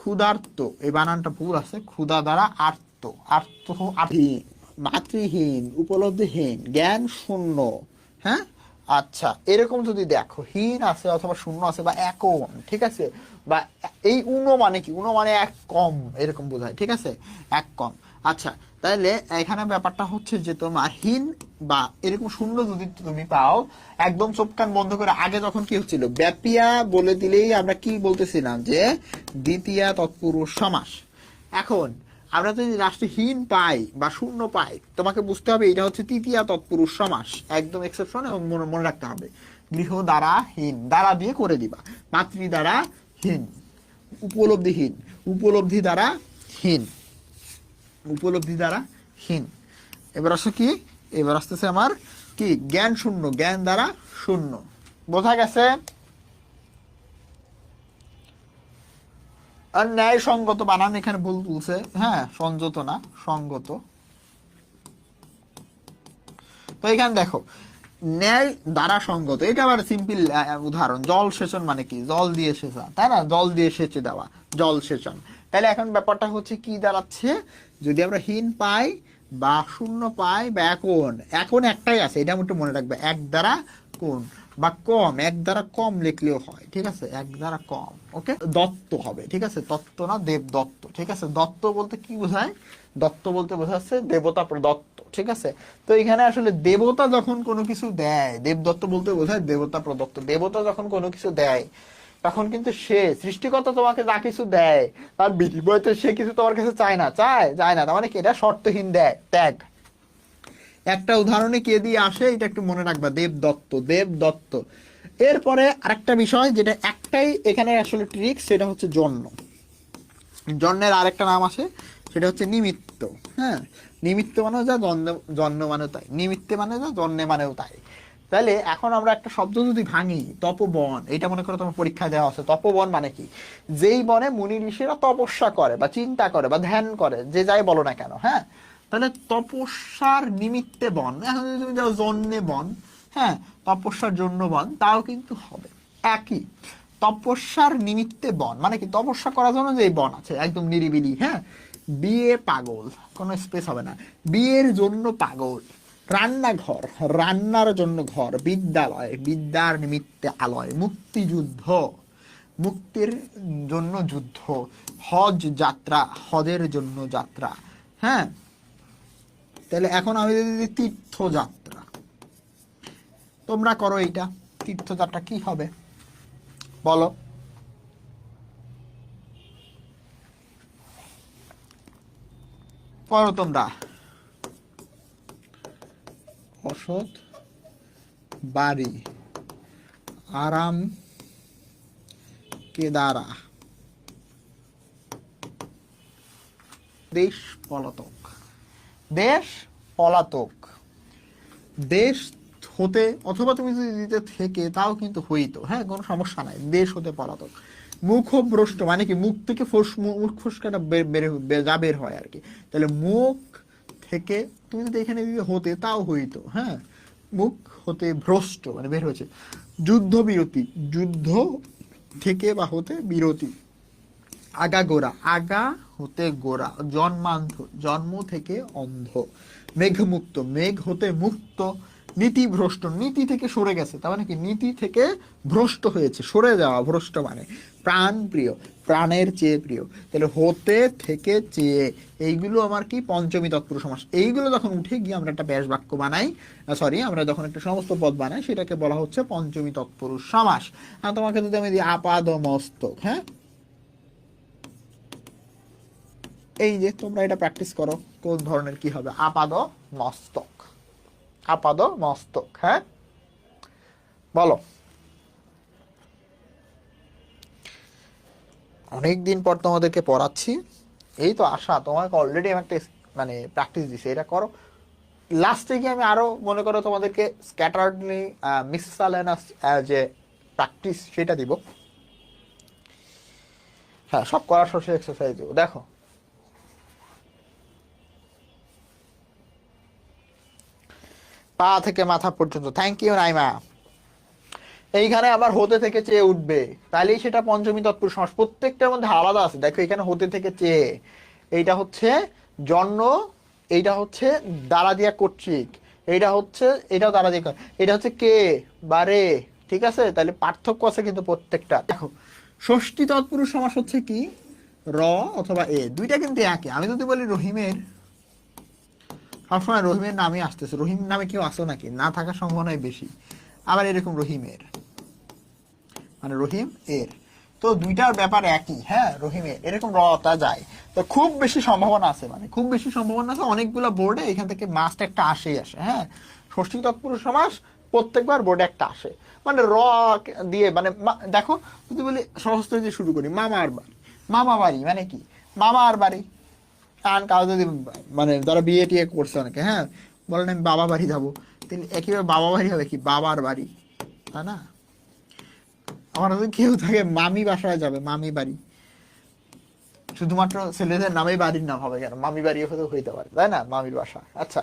ক্ষুধার্ত, এই বানানটা ভুল আছে, ক্ষুধা দ্বারা আর্ত, আর্ত মাতৃহীন, উপলব্ধিহীন, জ্ঞান শূন্য। হ্যাঁ, আচ্ছা এরকম যদি দেখো হীন আছে অথবা শূন্য আছে বা একম, ঠিক আছে, বা এই উনো মানে কি, উনো মানে এক কম এরকম বোঝায়, ঠিক আছে, এক কম। আচ্ছা, তাহলে এখানে ব্যাপারটা হচ্ছে যে তোমার হীন বা এরকম শূন্য যদি তুমি পাও, একদম চোখ কান বন্ধ করে, আগে যখন কি হচ্ছিল ব্যাপিয়া বলে দিলেই আমরা কি বলতেছিলাম যে দ্বিতীয়া তৎপুরুষ সমাস। এখন আমরা যদি লাস্টে হীন পাই বা শূন্য পাই, তোমাকে বুঝতে হবে এটা হচ্ছে তৃতীয়া তৎপুরুষ সমাস, একদম এক্সেপশন, এবং মনে রাখতে হবে গৃহ দ্বারা হীন, দ্বারা দিয়ে করে দিবা, মাতৃ দ্বারা হীন, উপলব্ধিহীন, উপলব্ধি দ্বারা হীন, উপলব্ধি দ্বারা হীন। এবার আসো কি, এবার আসতেছে আমার কি জ্ঞান শূন্য, জ্ঞান দ্বারা শূন্য। বোঝা গেছে? আর ন্যায় সঙ্গত বানান এখানে ভুল বলছে, হ্যাঁ সংযত না সঙ্গত। তো এখানে দেখো ন্যায় দ্বারা সঙ্গত, এটা আবার সিম্পল উদাহরণ। জল সেচন মানে কি, জল দিয়ে সেচা, তাই না, জল দিয়ে সেচে দেওয়া, জল সেচন। তাহলে এখন ব্যাপারটা হচ্ছে কি দাঁড়াচ্ছে, যদি আমরা হীন পাই বা শূন্য পাই বা এখন, এখন একটাই আছে, এটা একটু মনে রাখবে, এক দ্বারা কোন বা কম, এক দ্বারা কম লিখলেও হয়, ঠিক আছে, এক দ্বারা কম। ওকে, দত্ত হবে, ঠিক আছে, তত্ত্ব না দেব দত্ত, ঠিক আছে। দত্ত বলতে কি বোঝায়, দত্ত বলতে বোঝাচ্ছে দেবতা প্রদত্ত, ঠিক আছে। তো এখানে আসলে দেবতা যখন কোনো কিছু দেয়, দেবদত্ত বলতে বোঝায় দেবতা প্রদত্ত। দেবতা যখন কোনো কিছু দেয় তখন কিন্তু সে সৃষ্টিকর্তা তোমাকে যা কিছু দেয় তার বিনিময়ে সে কিছু তোমার কাছে চায় না, চায় না, তার মানে কি এটা শর্তহীন দেয়, ত্যাগ, একটা উদাহরণে কে দিয়ে আসে এটা একটু মনে রাখবা, দেবদত্ত, দেবদত্ত। এরপরে আরেকটা বিষয় যেটা একটাই এখানে আসলে ট্রিক, সেটা হচ্ছে জন্য। জন্মের আরেকটা নাম আছে, সেটা হচ্ছে নিমিত্ত। হ্যাঁ, নিমিত্ত মানেও যা, জন্ম মানেও তাই, নিমিত্তে মানে যা, জন্মে মানেও তাই। তাহলে এখন আমরা একটা শব্দ যদি ভাঙি, তপবন, এটা মনে করো তোমার পরীক্ষায় দেওয়া আছে, তপবন মানে কি? যেই বনে মুনি ঋষিরা তপস্যা করে বা চিন্তা করে বা ধ্যান করে, যে যাই বলো না কেন, হ্যাঁ, তাহলে তপস্যার নিমিত্তে বন। এখন যদি তুমি যাও জন্যে বন, হ্যাঁ, তপস্যার জন্য বন, তাও কিন্তু হবে একই। তপস্যার নিমিত্তে বন মানে কি? তপস্যা করার জন্য যে বন আছে একদম নিরিবিলি, হ্যাঁ। বিয়ে পাগল, কোনো স্পেস হবে না, বিয়ের জন্য পাগল। রান্নাঘর, রান্নার জন্য ঘর। বিদ্যালয়, বিদ্যার নিমিত্তে আলয়। মুক্তিযুদ্ধ, মুক্তির জন্য যুদ্ধ। হজ যাত্রা, হজের জন্য যাত্রা। হ্যাঁ, তাহলে এখন আমি যদি দিই তীর্থযাত্রা, তোমরা করো এইটা, তীর্থযাত্রা কি হবে বলো? করো তোমরা। অসৎ বাড়ি, আরাম কেদারা, দেশ পলাতক। দেশ পলাতক, দেশ হতে, অথবা তুমি যদি দিতে থেকে তাও কিন্তু হইতো, হ্যাঁ, কোনো সমস্যা নাই। দেশ হতে পলাতক। মুখভ্রষ্ট মানে কি? মুখ থেকে মুখ ফসকাটা যা বের হয় আর কি। তাহলে মুখ থেকে তুমি যদি এখানে দিতে হতে তাও হইতো, হ্যাঁ। মুখ হতে ভ্রষ্ট মানে বের হয়েছে। যুদ্ধ বিরতি, যুদ্ধ থেকে বা হতে বিরতি। আগা গোড়া, আগা হতে গোড়া। জন্মান্ধ, জন্ম থেকে অন্ধ। মেঘমুক্ত, মেঘ হতে মুক্ত। নীতিভ্রষ্ট, নীতি থেকে সরে গেছে, তার মানে কি? নীতি থেকে ভ্রষ্ট হয়েছে, সরে যাওয়া, ভ্রষ্ট মানে। প্রাণ প্রিয়, প্রাণের চেয়ে প্রিয়। তাহলে হতে থেকে চেয়ে, এইগুলো আমার কি? পঞ্চমী তৎপুরুষ সমাস। এইগুলো যখন উঠে গিয়ে আমরা একটা ব্যাস বাক্য বানাই, সরি, আমরা যখন একটা সমস্ত পদ বানাই, সেটাকে বলা হচ্ছে পঞ্চমী তৎপুরুষ সমাস। আর তোমাকে যদি আমি দিই আপাদ মস্তক, হ্যাঁ, এই যে তোমরা এটা প্র্যাকটিস করো, কোন ধরনের কি হবে? আপাদ মস্তক, আপাদ মস্তক, হ্যাঁ, বলো। অনেকদিন পর তোমাদেরকে পড়াচ্ছি, এই তো আশা, তোমাকে অলরেডি আমি একটা মানে প্র্যাকটিস দিছি, এটা করো। লাস্টে গিয়ে আমি আরো মনে করো তোমাদেরকে স্ক্যাটারলি মিসসালেনাস যে প্র্যাকটিস সেটা দিব, হ্যাঁ, সব করার শেষে এক্সারসাইজ দিব। দেখো, পা থেকে মাথা পর্যন্ত। Thank you Naima. এইখানে আবার হতে থেকে চেয়ে উঠবে, তাহলেই সেটা পঞ্চমী তৎপুরুষ সমাস। প্রত্যেকটার মধ্যে আলাদা আছে, দেখো এখানে হতে থেকে চেয়ে, এইটা হচ্ছে জন্য, এইটা হচ্ছে দ্বারা দিয়া কর্তৃক, এইটা হচ্ছে, এটাও দ্বারা দিয়ে, এটা হচ্ছে কে বা রে, ঠিক আছে? তাহলে পার্থক্য আছে কিন্তু প্রত্যেকটা। দেখো, ষষ্ঠী তৎপুরুষ সমাস হচ্ছে কি? র অথবা এ, দুইটা কিন্তু একই। আমি যদি বলি রহিমের, সবসময় রহিমের নামই আসতেছে। রহিম নামে কেউ আসো নাকি? না থাকার সম্ভাবনাই বেশি। আবার এরকম রহিমের মানে রহিম এর, তো দুইটার ব্যাপার একই, হ্যাঁ, রহিমের এরকম রটা যায়। তো খুব বেশি সম্ভাবনা আছে, মানে খুব বেশি সম্ভাবনা আছে, অনেকগুলো বোর্ডে এখান থেকে মাস্ট একটা আসেই আসে, হ্যাঁ। ষষ্ঠী তৎপুরুষ সমাস প্রত্যেকবার বোর্ডে একটা আসে, মানে র দিয়ে, মানে দেখো, যদি বলি সহস্ত দিয়ে শুরু করি, মামার বাড়ি। মামা বাড়ি মানে কি? মামার বাড়ি। কারণ কারো যদি মানে যারা বিয়ে টিয়ে করছে অনেকে, হ্যাঁ, বলেন আমি বাবা বাড়ি যাবো, তাহলে একইভাবে বাবা বাড়ি হবে কি? বাবার বাড়ি, তাই না? আমার যদি কেউ থাকে মামি বাসায় যাবে, মামি বাড়ি। শুধুমাত্র ছেলেদের নামেই বাড়ির নাম হবে কেন? মামি বাড়ি হইতে পারে, তাই না? মামির বাসা, আচ্ছা,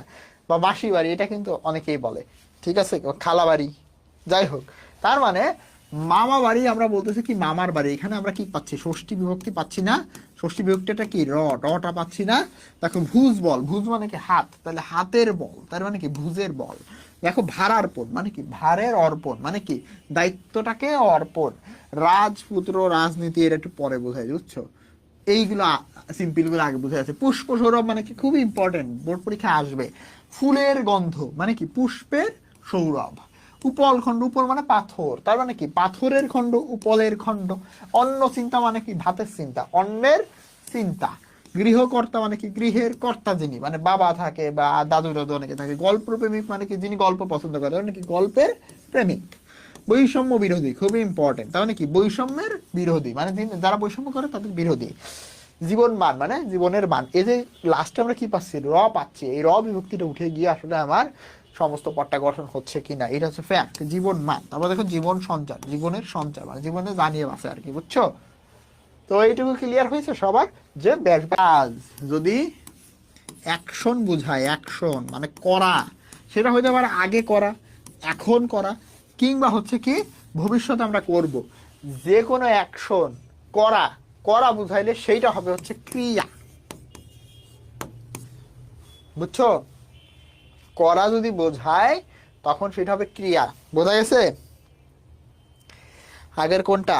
বা মাসি বাড়ি, এটা কিন্তু অনেকেই বলে, ঠিক আছে, খালা বাড়ি, যাই হোক। তার মানে মামা বাড়ি আমরা বলতেছি কি? মামার বাড়ি। এখানে আমরা কি পাচ্ছি? ষষ্ঠী বিভক্তি পাচ্ছি না? ষষ্ঠী বিভক্তিটা কি? রটা পাচ্ছি না। দেখো, ভুজ বল, ভুজ মানে কি? হাত, তাহলে হাতের বল, তার মানে কি? ভুজের বল। দেখো, ভারার্পণ মানে কি? ভারের অর্পণ মানে কি? দায়িত্বটাকে অর্পণ। রাজপুত্র, রাজনীতি, এটা একটু পরে বোঝায়, বুঝছো? এইগুলো সিম্পল গুলো আগে বুঝে আছে। পুষ্প সৌরভ মানে কি? খুবই ইম্পর্টেন্ট, বোর্ড পরীক্ষা আসবে। ফুলের গন্ধ মানে কি? পুষ্পের সৌরভ। উপল খণ্ড, উপল মানে পাথর, তার মানে কি? পাথরের খণ্ড, উপলের খণ্ড। অন্ন চিন্তা মানে কি? ভাতের চিন্তা, অন্নের চিন্তা। গৃহকর্তা মানে কি, গৃহের কর্তা যিনি, মানে বাবা থাকে বা দাদু দাদু অনেকে থাকে। গল্প প্রেমিক মানে কি, যিনি গল্প পছন্দ করে, মানে কি গল্পের প্রেমিক। বৈষম্য বিরোধী, খুবই ইম্পর্টেন্ট, তার মানে কি বৈষম্যের বিরোধী, মানে যারা বৈষম্য করে তাদের বিরোধী। জীবন মান মানে জীবনের মান। এই যে লাস্টে আমরা কি পাচ্ছি, র পাচ্ছি, এই র বিভক্তিটা উঠে গিয়ে আসলে আমার সমস্ত পট্টা গঠন হচ্ছে কিনা, এটা হচ্ছে ফ্যাক্ট। জীবন মান, তারপর দেখো জীবন সঞ্চার, জীবনের সঞ্চার মানে জীবনে জানিয়ে বাঁচে আর কি, বুঝছো? তো এইটুকু ক্লিয়ার হয়েছে সবার, যে কাজ যদি অ্যাকশন বোঝায়, অ্যাকশন মানে করা, সেটা হয়তো আবার আগে করা, এখন করা, কিংবা হচ্ছে কি ভবিষ্যতে আমরা করব, যে কোনো অ্যাকশন করা, করা বুঝাইলে সেইটা হবে হচ্ছে ক্রিয়া, বুঝছো? করা যদি বোঝায় তখন সেটা হবে ক্রিয়া। বোঝা গেছে? আগের কোনটা?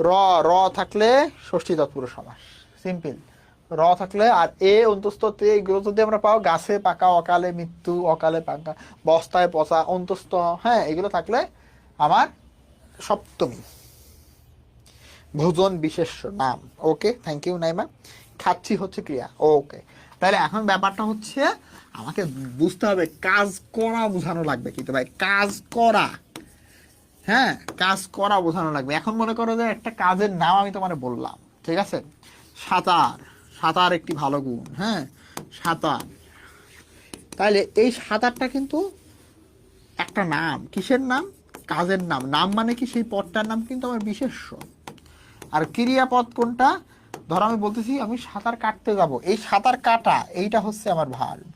র, র থাকলে ষষ্ঠী তৎপুরুষ সমাস, সিম্পল। র থাকলে আর এ অন্তস্থ তে, এগুলো যদি আমরা পাও, গাছে পাকা, অকালে মৃত্যু, অকালে পাকা, বস্তায় পচা, অন্তস্থ, হ্যাঁ, এগুলো থাকলে আমার সপ্তমী। ভোজন বিশেষ্য নাম। ওকে, থ্যাংক ইউ নাইমা। খাচ্ছি হচ্ছে ক্রিয়া। ওকে, তাহলে এখন ব্যাপারটা হচ্ছে আমাকে বুঝতে হবে কাজ করা বোঝানো লাগবে কিন্তু ভাই, কাজ করা, হ্যাঁ, কাজ করা বোঝানো লাগবে। এখন মনে করো যে একটা কাজের নাম আমি তোমার বললাম, ঠিক আছে, সাঁতার, সাঁতার একটি ভালো গুণ, হ্যাঁ, সাঁতার। তাহলে এই সাঁতারটা কিন্তু একটা নাম, কিসের নাম? কাজের নাম। নাম মানে কি, সেই পদটার নাম কিন্তু আমার বিশেষ্য। আর ক্রিয়াপদ কোনটা? ধরো আমি বলতেছি আমি সাঁতার কাটতে যাব, এই সাঁতার কাটা এইটা হচ্ছে আমার ভার্ব।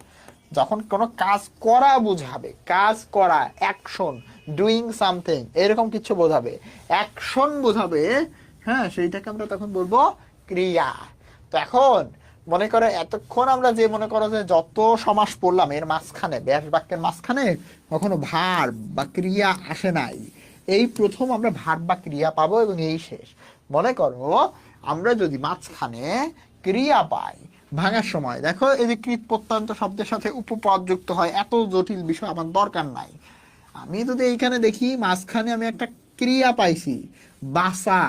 যখন কোনো কাজ করা বোঝাবে, কাজ করা, অ্যাকশন, ডুইং সামথিং, এরকম কিছু বোঝাবে, অ্যাকশন বোঝাবে, হ্যাঁ, সেইটাকে আমরা তখন বলবো ক্রিয়া। তো এখন মনে করো এতক্ষণ আমরা যে মনে করো যে যত সমাস পড়লাম, এর মাঝখানে, ব্যাস বাক্যের মাঝখানে কখনো ভার্ব বা ক্রিয়া আসে নাই। এই প্রথম আমরা ভার্ব বা ক্রিয়া পাবো, এবং এই শেষ। মনে করো আমরা যদি মাঝখানে ক্রিয়া পাই ভাঙার সময়, দেখো এই যে কৃত প্রত্যন্ত শব্দের সাথে উপপদ যুক্ত হয়, এত জটিল বিষয় আমার দরকার নাই। আমি যদি এইখানে দেখি মাঝখানে আমি একটা ক্রিয়া পাইছি, বাসা,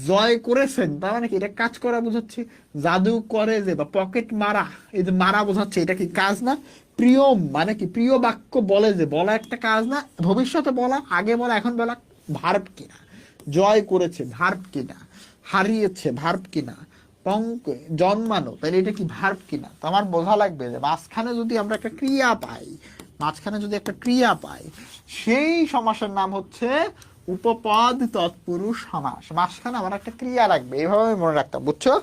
জয় করেছেন, তার মানে কি এটা কাজ করা বোঝাচ্ছে। জাদু করে যে, বা পকেট মারা, এই যে মারা বোঝাচ্ছে, এটা কি কাজ না? প্রিয়ম মানে কি, প্রিয় বাক্য বলে যে, বলা একটা কাজ না? ভবিষ্যতে বলা, আগে বলা, এখন বলা, ভার্ব কিনা? জয় করেছে, ভার্ব কিনা? হারিয়েছে, ভার্ব কিনা? পঙ্কে জন্মানো, তাহলে এটা কি ভার্ব কিনা? তো আমার বোঝা লাগবে যে মাঝখানে যদি আমরা একটা ক্রিয়া পাই, মাঝখানে যদি একটা ক্রিয়া পাই, সেই সমাসের নাম হচ্ছে উপপদ তৎপুরুষ সমাস। মাঝখানে আমার একটা ক্রিয়া লাগবে, এইভাবে আমি মনে রাখতাম, বুঝছো?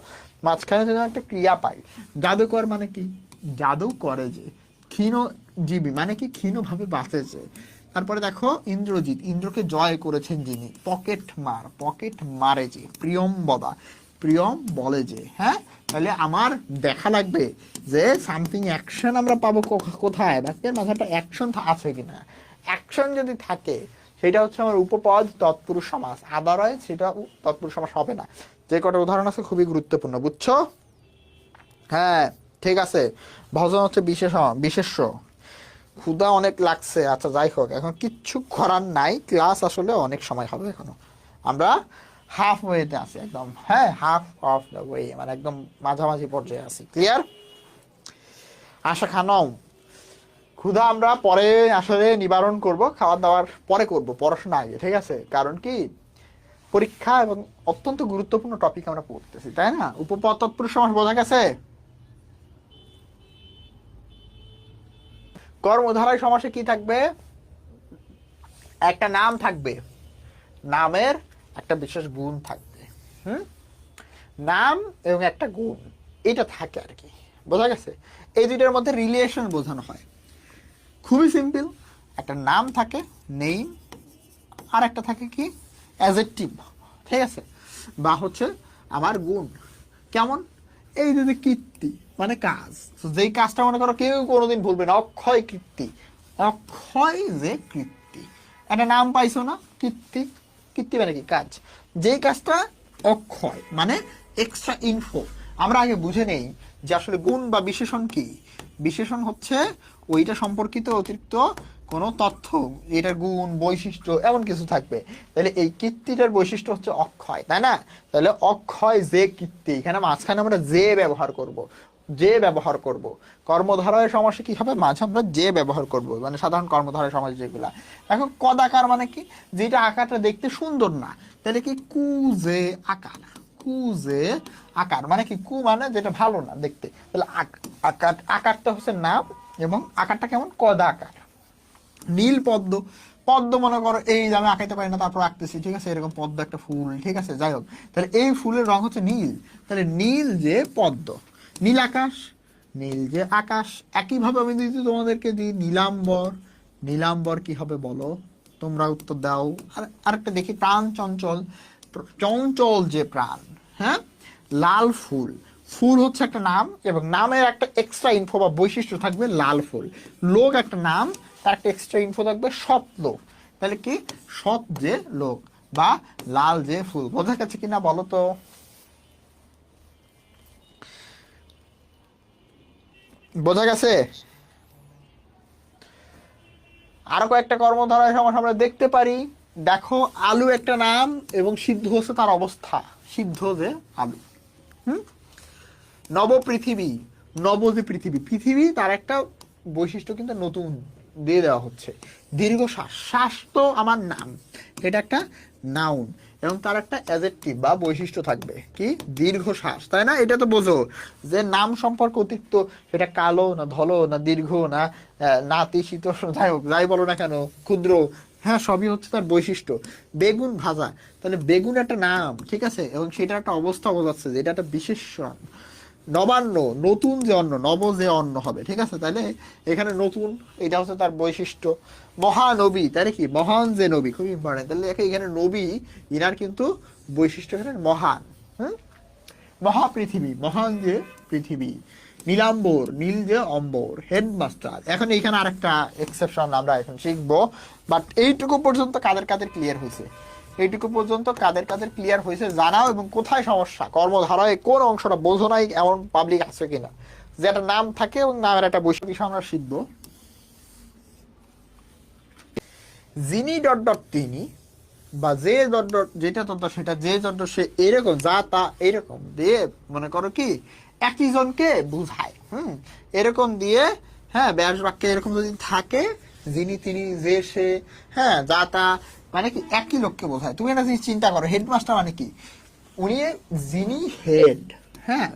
মাঝখানে যদি একটা ক্রিয়া পাই। জাদুকর মানে কি? জাদু করে যে। ক্ষীণজীবী মানে কি? ক্ষীণভাবে বাঁচেছে। তারপরে দেখো ইন্দ্রজিৎ, ইন্দ্রকে জয় করেছেন যিনি। পকেট মার, পকেট মারে যে। প্রিয়ম বদা, প্রিয়ম বলে যে, হ্যাঁ। তাহলে আমার দেখা লাগবে যে সামথিং অ্যাকশন আমরা পাবো কোথায়, বাক্যের মাঝে একটা অ্যাকশন আছে কিনা। অ্যাকশন যদি থাকে সেটা হচ্ছে আমার উপপদ তৎপুরুষ সমাস, আদারওয়াইজ সেটা তৎপুরুষ সমাস হবে না। যে কটা উদাহরণ আছে খুবই গুরুত্বপূর্ণ, বুঝছো? হ্যাঁ, ঠিক আছে। ভজন হচ্ছে বিশেষ্য। ক্ষুধা অনেক লাগছে, আচ্ছা যাই হোক, এখন কিচ্ছু করার নাই, ক্লাস আসলে অনেক সময় হবে এখনো। আমরা হাফ ওয়েতে আছি একদম, হ্যাঁ, হাফ অফ দ্য ওয়ে, মানে একদম মাঝামাঝি পর্যায়ে আছি। ক্লিয়ার? আশা খানম, ক্ষুধা আমরা পরে আসলে নিবারণ করব, খাওয়ার দাওয়ার পরে করব, পড়াশোনা আগে, ঠিক আছে? কারণ কি, পরীক্ষা এবং অত্যন্ত গুরুত্বপূর্ণ টপিক আমরা পড়তেছি, তাই না? উপপদ তৎপুরুষ সমাস বোঝা গেছে? কর্মধারায় সমাসে কি থাকবে? একটা নাম থাকবে, নামের একটা বিশেষ গুণ থাকবে। হুম, নাম এবং একটা গুণ, এটা থাকে আর কি, বোঝা গেছে? এই দুইটার মধ্যে রিলেশন বোঝানো হয়। খুবই সিম্পল, একটা নাম থাকে নেম, আর একটা থাকে কি অ্যাডজেক্টিভ, ঠিক আছে? বা হচ্ছে আমার গুণ। কেমন? এই যে কীর্তি মানে কাজ, যেই কাজটা মনে করো কেউ কোনোদিন ভুলবে না, অক্ষয় কীর্তি, অক্ষয় যে কীর্তি। একটা নাম পাইছো না, কীর্তি, কীর্তি মানে কি কাজ, যেই কাজটা অক্ষয় মানে এক্সট্রা ইনফো। আমরা আগে বুঝে নেই যে আসলে গুণ বা বিশেষণ কি। বিশেষণ হচ্ছে ওইটা সম্পর্কিত অতিরিক্ত কোনো তথ্য, এটার গুণ বৈশিষ্ট্য এমন কিছু থাকবে। তাহলে এই কীর্তিটার বৈশিষ্ট্য হচ্ছে অক্ষয়, তাই না? তাহলে অক্ষয় যে কীর্তি, এখানে মাঝখানে আমরা যে ব্যবহার করব, যে ব্যবহার করব। কর্মধারয় সমাসে কি হবে, মাঝে আমরা যে ব্যবহার করব, মানে সাধারণ কর্মধারয় সমাস যেগুলা। এখন কদাকার মানে কি, যেটা আকারটা দেখতে সুন্দর না, তাহলে কি কু যে আকার, কু যে আকার মানে কি, কু মানে যেটা ভালো না দেখতে, তাহলে আকার, আকারটা হচ্ছে নাম, এবং আকারটা কেমন, কদাকার। নীল পদ্ম, পদ্ম মনে করো এই যে আমি আঁকাইতে পারি না তারপর আঁকতেছি, ঠিক আছে, এরকম পদ্ম একটা ফুল, ঠিক আছে, যাই হোক, তাহলে এই ফুলের রং হচ্ছে নীল, তাহলে নীল যে পদ্ম। নীল আকাশ, নীল যে আকাশ। একইভাবে আমি যদি তোমাদেরকে দিই নীলাম্বর, নীলাম্বর কি হবে বলো, তোমরা উত্তর দাও। আর আরেকটা দেখি, প্রাণ চঞ্চল, চঞ্চল যে প্রাণ, হ্যাঁ। লাল ফুল, ফুল হচ্ছে একটা নাম, এবং নামের একটা এক্সট্রা ইনফো বা বৈশিষ্ট্য থাকবে লাল ফুল। লোক একটা নাম, তার একটা এক্সট্রা ইনফো থাকবে সৎ লোক, তাহলে কি সৎ যে লোক, বা লাল যে ফুল। বোঝা গেছে কিনা বলো তো? বোঝা গেছে? আরো কয়েকটা কর্মধারয় সমাস আমরা দেখতে পারি। দেখো, আলু একটা নাম, এবং সিদ্ধ হচ্ছে তার অবস্থা, সিদ্ধ যে আলু। হুম। নব পৃথিবী, নব যে পৃথিবী, পৃথিবী তার একটা বৈশিষ্ট্য কিন্তু নতুন দিয়ে দেওয়া হচ্ছে। দীর্ঘশ্বাস, শ্বাস তো আমার নাম, এটা একটা নাউন, এবং তার একটা অ্যাডজেক্টিভ বা বৈশিষ্ট্য থাকবে কি, দীর্ঘশ্বাস, তাই না? এটা তো বোঝো যে নাম সম্পর্ক অতিরিক্ত, সেটা কালো না ধলো না দীর্ঘ না নাতি শীতোষ্ণ, যাই হোক, যাই বলো না কেন, ক্ষুদ্র, হ্যাঁ, সবই হচ্ছে তার বৈশিষ্ট্য। বেগুন ভাজা, তাহলে বেগুন একটা নাম, ঠিক আছে, এবং সেটা একটা অবস্থা বোঝাচ্ছে যে এটা একটা বিশেষণ। নবান্ন, নতুন যে অন্ন, নব যে অন্ন হবে, ঠিক আছে, তাহলে এখানে নতুন, এটা হচ্ছে তার বৈশিষ্ট্য। মহানবী, তাহলে কি মহান যে নবী, খুব ইম্পর্টেন্ট, তাহলে এখানে নবী, ইনার কিন্তু বৈশিষ্ট্য এখানে মহান। হুম। মহাপৃথিবী, মহান যে পৃথিবী। নীলাম্বর, নীল যে অম্বর। হেডমাস্টার, এখন এইখানে আরেকটা এক্সেপশন আমরা এখন শিখবো, বাট এইটুকু পর্যন্ত কাদের কাদের ক্লিয়ার হয়েছে, এইটুকু পর্যন্ত কাদের কাদের ক্লিয়ার হয়েছে জানাও, এবং কোথায় সমস্যা, কর্মধারায় কোন অংশটা বোঝো নাই এমন পাবলিক আছে কিনা, যে একটা নাম থাকে এবং নামের একটা বৈশিষ্ট্য আমরা শিখবো। যিনি ডট ডট তিনি, বা যে ডট ডট যেটা তত সেটা, যে ডট সে, এরকম যা তা এরকম দিয়ে মনে করো কি একই জনকে বুঝায়। হুম। এরকম দিয়ে, হ্যাঁ, ব্যাস বাক্যে এরকম যদি থাকে, যিনি তিনি যে সে, হ্যাঁ, যা তা, মানে কি একই লোককে বোঝায়। তুমি একটা জিনিস চিন্তা করো, হেডমাস্টার মানে কি, উনি, যিনি হেড, হ্যাঁ,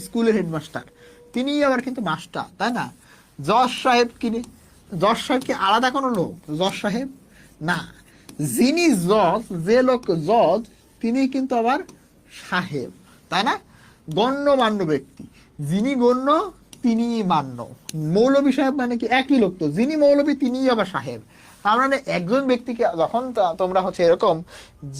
স্কুলের হেডমাস্টার, তিনি আবার কিন্তু মাস্টার, তাই না? জজ সাহেব কিনে, জজ সাহেব কি আলাদা কোনো লোক, জজ সাহেব না, যিনি জজ, যে লোক জজ, তিনি কিন্তু আবার সাহেব, তাই না? গণ্যমান্য ব্যক্তি, যিনি গণ্য তিনি মান্য। মৌলবী সাহেব মানে কি একই লোক, তো যিনি মৌলবী তিনি আবার সাহেব। তার মানে একজন ব্যক্তিকে যখন তোমরা হচ্ছে এরকম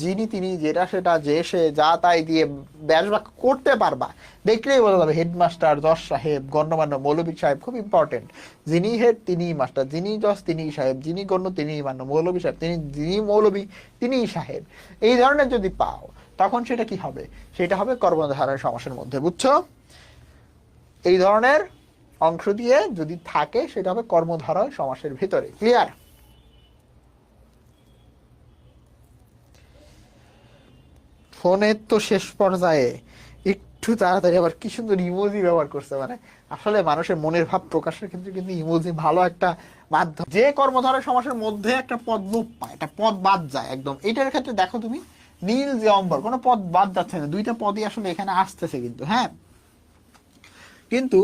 যিনি তিনি যেটা সেটা যে সে যা তাই দিয়ে ব্যাস বাক্য করতে পারবা, দেখলেই বোঝা যাবে হেডমাস্টার, জজ সাহেব, গণ্যমান্য, মৌলবী সাহেব, খুব ইম্পর্টেন্ট। যিনি হেড তিনি মাস্টার, যিনি জজ তিনি সাহেব, যিনি গণ্য তিনি মান্য, মৌলবী সাহেব তিনি, যিনি মৌলবী তিনি সাহেব, এই ধরনের যদি পাও, তখন সেটা কি হবে, সেটা হবে কর্মধারয় সমাসের মধ্যে, বুঝছো? এই ধরনের অংশ দিয়ে যদি থাকে, সেটা হবে কর্মধারয় সমাসের ভিতরে। ক্লিয়ার? ফোনের তো শেষ পর্যায়ে, একটু তাড়াতাড়ি, আবার কি সুন্দর ইমোজি ব্যবহার করছে, মানে আসলে মানুষের মনের ভাব প্রকাশের ক্ষেত্রে কিন্তু ইমোজি ভালো একটা মাধ্যম। যে কর্মধারয় সমাসের মধ্যে একটা পদ লোপ পায়, একটা পদ বাদ যায় একদম, এটার ক্ষেত্রে দেখো তুমি, নীল যে অম্বর, কোনো পদ বাদ যাচ্ছে না, দুইটা পদই আসলে এখানে আসতেছে কিন্তু, হ্যাঁ। কিন্তু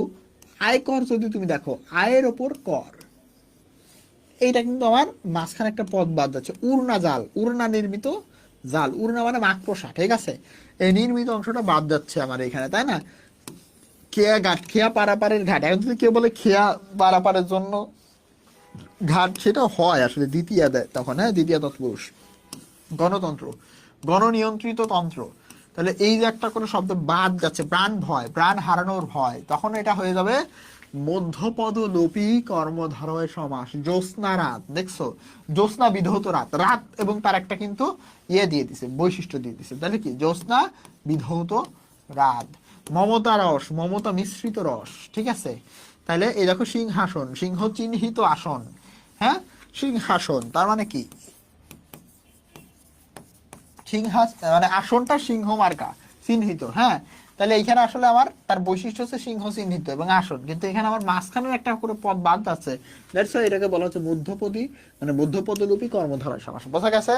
আয়কর যদি তুমি দেখো, আয়ের ওপর কর, এইটা কিন্তু আমার মাঝখানে একটা পদ বাদ যাচ্ছে। উড়না জাল, উড়না নির্মিত জাল, উড়না মানে মাকড়সা, ঠিক আছে, এই নির্মিত অংশটা বাদ যাচ্ছে আমার এখানে, তাই না? খেয়া ঘাট, খেয়া পারাপারের ঘাট, এখন যদি কেউ বলে খেয়া পারাপারের জন্য ঘাট, সেটা হয় আসলে দ্বিতীয় দেয় তখন, হ্যাঁ, দ্বিতীয় তৎপুরুষ। গণতন্ত্র, গণনিয়ন্ত্রিত তন্ত্র, তাহলে এই যে একটা করে শব্দ বাদ যাচ্ছে, প্রাণ ভয়, প্রাণ হারানোর ভয়, তখন এটা হয়ে যাবে মধ্যপদ লোপী কর্মধারয় সমাস। জ্যোৎস্না রাত, দেখছো, জ্যোৎস্না বিধৌত রাত, রাত এবং তার একটা কিন্তু ইয়ে দিয়ে দিছে, বৈশিষ্ট্য দিয়ে দিছে, তাহলে কি জ্যোৎস্না বিধৌত রাত। মমতা রস, মমতা মিশ্রিত রস, ঠিক আছে, তাহলে এই দেখো সিংহাসন, সিংহ চিহ্নিত আসন, হ্যাঁ, সিংহাসন তার মানে কি, মানে আসনটা সিংহ মার্কা চিহ্নিত, হ্যাঁ। তাহলে এইখানে আসলে আমার তার বৈশিষ্ট্য হচ্ছে সিংহ চিহ্নিত এবং আসন, কিন্তু এখানে আমার মাঝখানের একটা করে পদ বাদ আছে, দ্যাটস ওয়াই এটাকে বলা হচ্ছে মধ্যপদী, মানে মধ্যপদলোপী কর্মধারয় সমাস। বোঝা গেছে?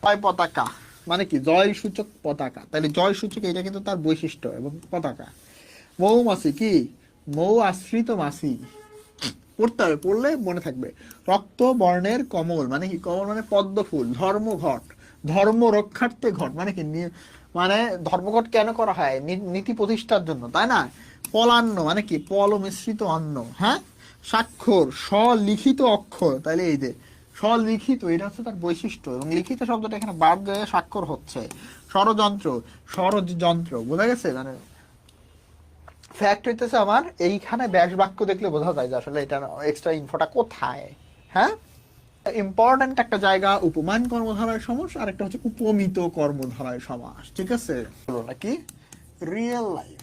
জয় পতাকা মানে কি, জয় সূচক পতাকা, তাহলে জয় সূচক এটা কিন্তু তার বৈশিষ্ট্য এবং পতাকা। মৌমাছি কি, মৌ আশ্রিত মাছি, পড়তে হবে, পড়লে মনে থাকবে। রক্ত বর্ণের কমল মানে কি, কমল মানে পদ্ম ফুল। ধর্মঘট, ধর্ম রক্ষার্থে ঘট মানে কি, মানে ধর্মঘট কেন করা হয়, নীতি প্রতিষ্ঠার জন্য, তাই না। পলান্ন মানে কি, পল মিশ্রিত অন্ন, হ্যাঁ। স্বাক্ষর স্বলিখিত অক্ষর, তাইলে এই যে স্বলিখিত এটা হচ্ছে তার বৈশিষ্ট্য, এবং লিখিত শব্দটা এখানে বাদ দিয়ে স্বাক্ষর হচ্ছে। ষড়যন্ত্র, ষড়যন্ত্র, বোঝা গেছে? মানে ফ্যাক্ট হইতেছে আমার এইখানে ব্যাস বাক্য দেখলে বোঝা যায় যে আসলে এটা এক্সট্রা ইনফোটা কোথায়, হ্যাঁ। ইম্পর্টেন্ট একটা জায়গা উপমান কর্মধারয় সমাস, আর একটা হচ্ছে উপমিত কর্মধারয় সমাস, ঠিক আছে? হলো নাকি রিয়েল লাইফ,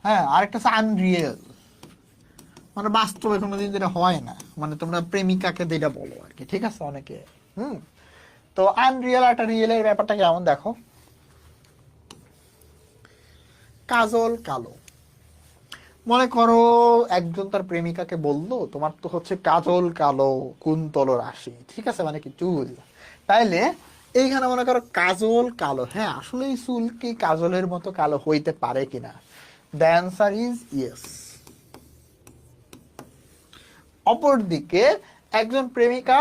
হ্যাঁ। আরেকটা হচ্ছে আনরিয়েল, মানে বাস্তবে কোনোদিন যেটা হয় না, মানে তোমরা প্রেমিকাকে যেটা বলো আর কি, ঠিক আছে অনেকে। তো আনরিয়েল একটা রিয়েলের ব্যাপারটা কেমন দেখো। কাজল কালো, মনে করো একজন তার প্রেমিকাকে বললো তোমার তো হচ্ছে কাজল কালো কুন্তল রাশি, ঠিক আছে, মানে কি চুল। তাইলে এইখানে মনে করো কাজল কালো, হ্যাঁ আসলে এই চুল কি কাজলের মতো কালো হইতে পারে কিনা, দ্য অ্যান্সার ইজ ইয়েস। অপরদিকে একজন প্রেমিকা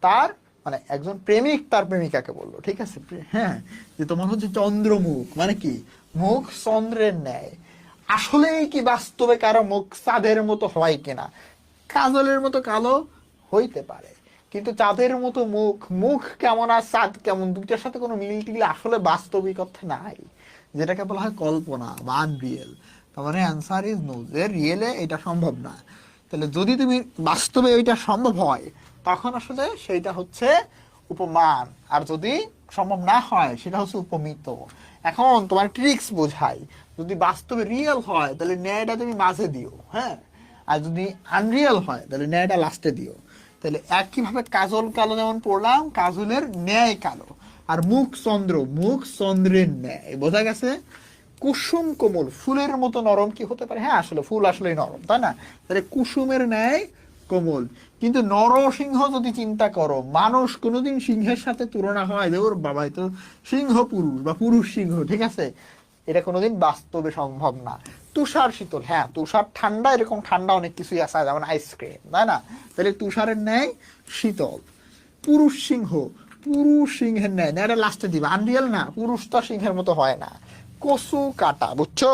তার, মানে একজন প্রেমিক তার প্রেমিকাকে বললো, ঠিক আছে, হ্যাঁ, যে তোমার হচ্ছে চন্দ্রমুখ মানে কি, মুখ চন্দ্রের ন্যায়। আসলেই কি বাস্তবে কারো মুখ চাঁদের মতো হয় কিনা, কাজলের মতো কালো হইতে পারে, কিন্তু চাঁদের মতো মুখ, মুখ কেমন আর চাঁদ কেমন, দুইটার সাথে কোনো মিল টিল আসলে বাস্তবিক অর্থে নাই, যেটাকে বলা হয় কল্পনা বা আনরিয়েল। তার মানে অ্যান্সার ইজ নো, যে রিয়েলে এটা সম্ভব না। তাহলে যদি তুমি বাস্তবে ওইটা সম্ভব হয় তখন আসলে সেইটা হচ্ছে উপমান, আর যদি সম্ভব না হয় সেটা হচ্ছে উপমিত। এখন তোমার ট্রিক্স বোঝাই, যদি বাস্তবে রিয়েল হয় তাহলে ন্যায়টা তুমি মাঝে দিও, হ্যাঁ, আর যদি আনরিয়েল হয় তাহলে ন্যায়টা লাস্টে দিও। তাহলে একইভাবে কাজল কালো যেমন পড়লাম, কাজলের ন্যায় কালো, আর মুখ চন্দ্র, মুখ চন্দ্রের ন্যায়, বোঝা গেছে? কুসুম কোমল, ফুলের মতো নরম কি হতে পারে, হ্যাঁ আসলে ফুল আসলেই নরম, তাই না। তাহলে কুসুমের ন্যায় কোমল। কিন্তু নরসিংহ যদি চিন্তা করো, মানুষ কোনোদিন সিংহের সাথে তুলনা হয় যে ওর বাবাই তো সিংহ পুরুষ বা পুরুষ সিংহ, ঠিক আছে, এটা কোনোদিন বাস্তবে সম্ভব না। তুষার শীতল, হ্যাঁ তুষার ঠান্ডা, এরকম ঠান্ডা অনেক কিছুই আছে যেমন আইসক্রিম, তাই না। তাহলে তুষারের ন্যায় শীতল। পুরুষ সিংহ, পুরুষ সিংহের ন্যায়, না এটা লাস্টে দিবা, আনরিয়াল না, পুরুষ তো সিংহের মতো হয় না। কচু কাটা, বুঝছো,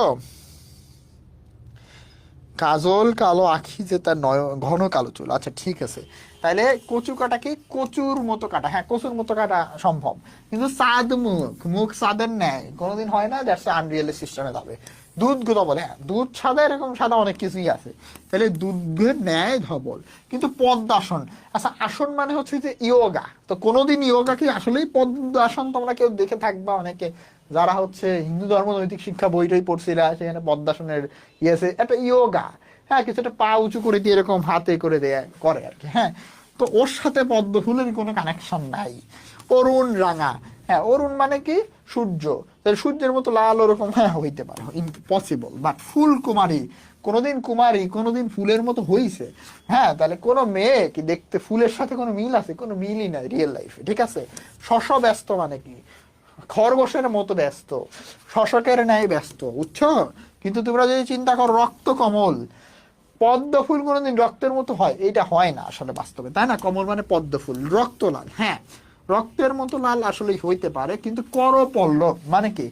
কাজল কালো আখি যে তার নয় ঘন কালো চুল, আচ্ছা ঠিক আছে। তাহলে কচু কাটা কি, কচুর মতো কাটা, হ্যাঁ কচুর মতো কাটা সম্ভব, কিন্তু চাঁদ মুখ, মুখ চাঁদের ন্যায় কোনোদিন হয় না, দ্যাটস আনরিয়েল সিস্টেমে যাবে। দুধ ধবল, হ্যাঁ দুধ সাদা, এরকম সাদা অনেক কিছুই আছে, তাহলে দুধের ন্যায় ধবল। কিন্তু পদ্মাসন, আচ্ছা আসন মানে হচ্ছে যে ইয়োগা, তো কোনোদিন ইয়োগা কি আসলেই পদ্মাসন, তোমরা কেউ দেখে থাকবা অনেকে যারা হচ্ছে হিন্দু ধর্ম নৈতিক শিক্ষা বইটাই পড়ছিলা, সেখানে পদ্মাসনের ইয়েছে একটা ইয়োগা, হ্যাঁ কিছু একটা পা উঁচু করে দিয়ে এরকম হাতে করে দেয় করে আর কি, হ্যাঁ। তো ওর সাথে পদ্ম ফুলের কোনো কানেকশন নাই। অরুণ রাঙা, হ্যাঁ অরুণ মানে কি সূর্য, তাহলে সূর্যের মতো লাল ওরকম হ্যাঁ হইতে পারে, ইম্পসিবল। বাট ফুল কুমারী, কোনোদিন কুমারী কোনোদিন ফুলের মতো হইছে, হ্যাঁ, তাহলে কোনো মেয়ে কি দেখতে ফুলের সাথে কোনো মিল আছে, কোনো মিলই নাই রিয়েল লাইফে, ঠিক আছে। শশ ব্যস্ত মানে কি, খরগোশের মতো ব্যস্ত, শশকের ন্যায় ব্যস্ত, বুঝছো। কিন্তু তোমরা যদি চিন্তা করো রক্ত কমল, পদ্ম ফুল কোনোদিন রক্তের মতো হয়, এটা হয় না আসলে বাস্তবে, তাই না। কমল মানে পদ্ম ফুল, রক্ত লাল, হ্যাঁ রক্তের মতো লাল আসলে হইতে পারে, কিন্তু কর পল্লব মানে কি,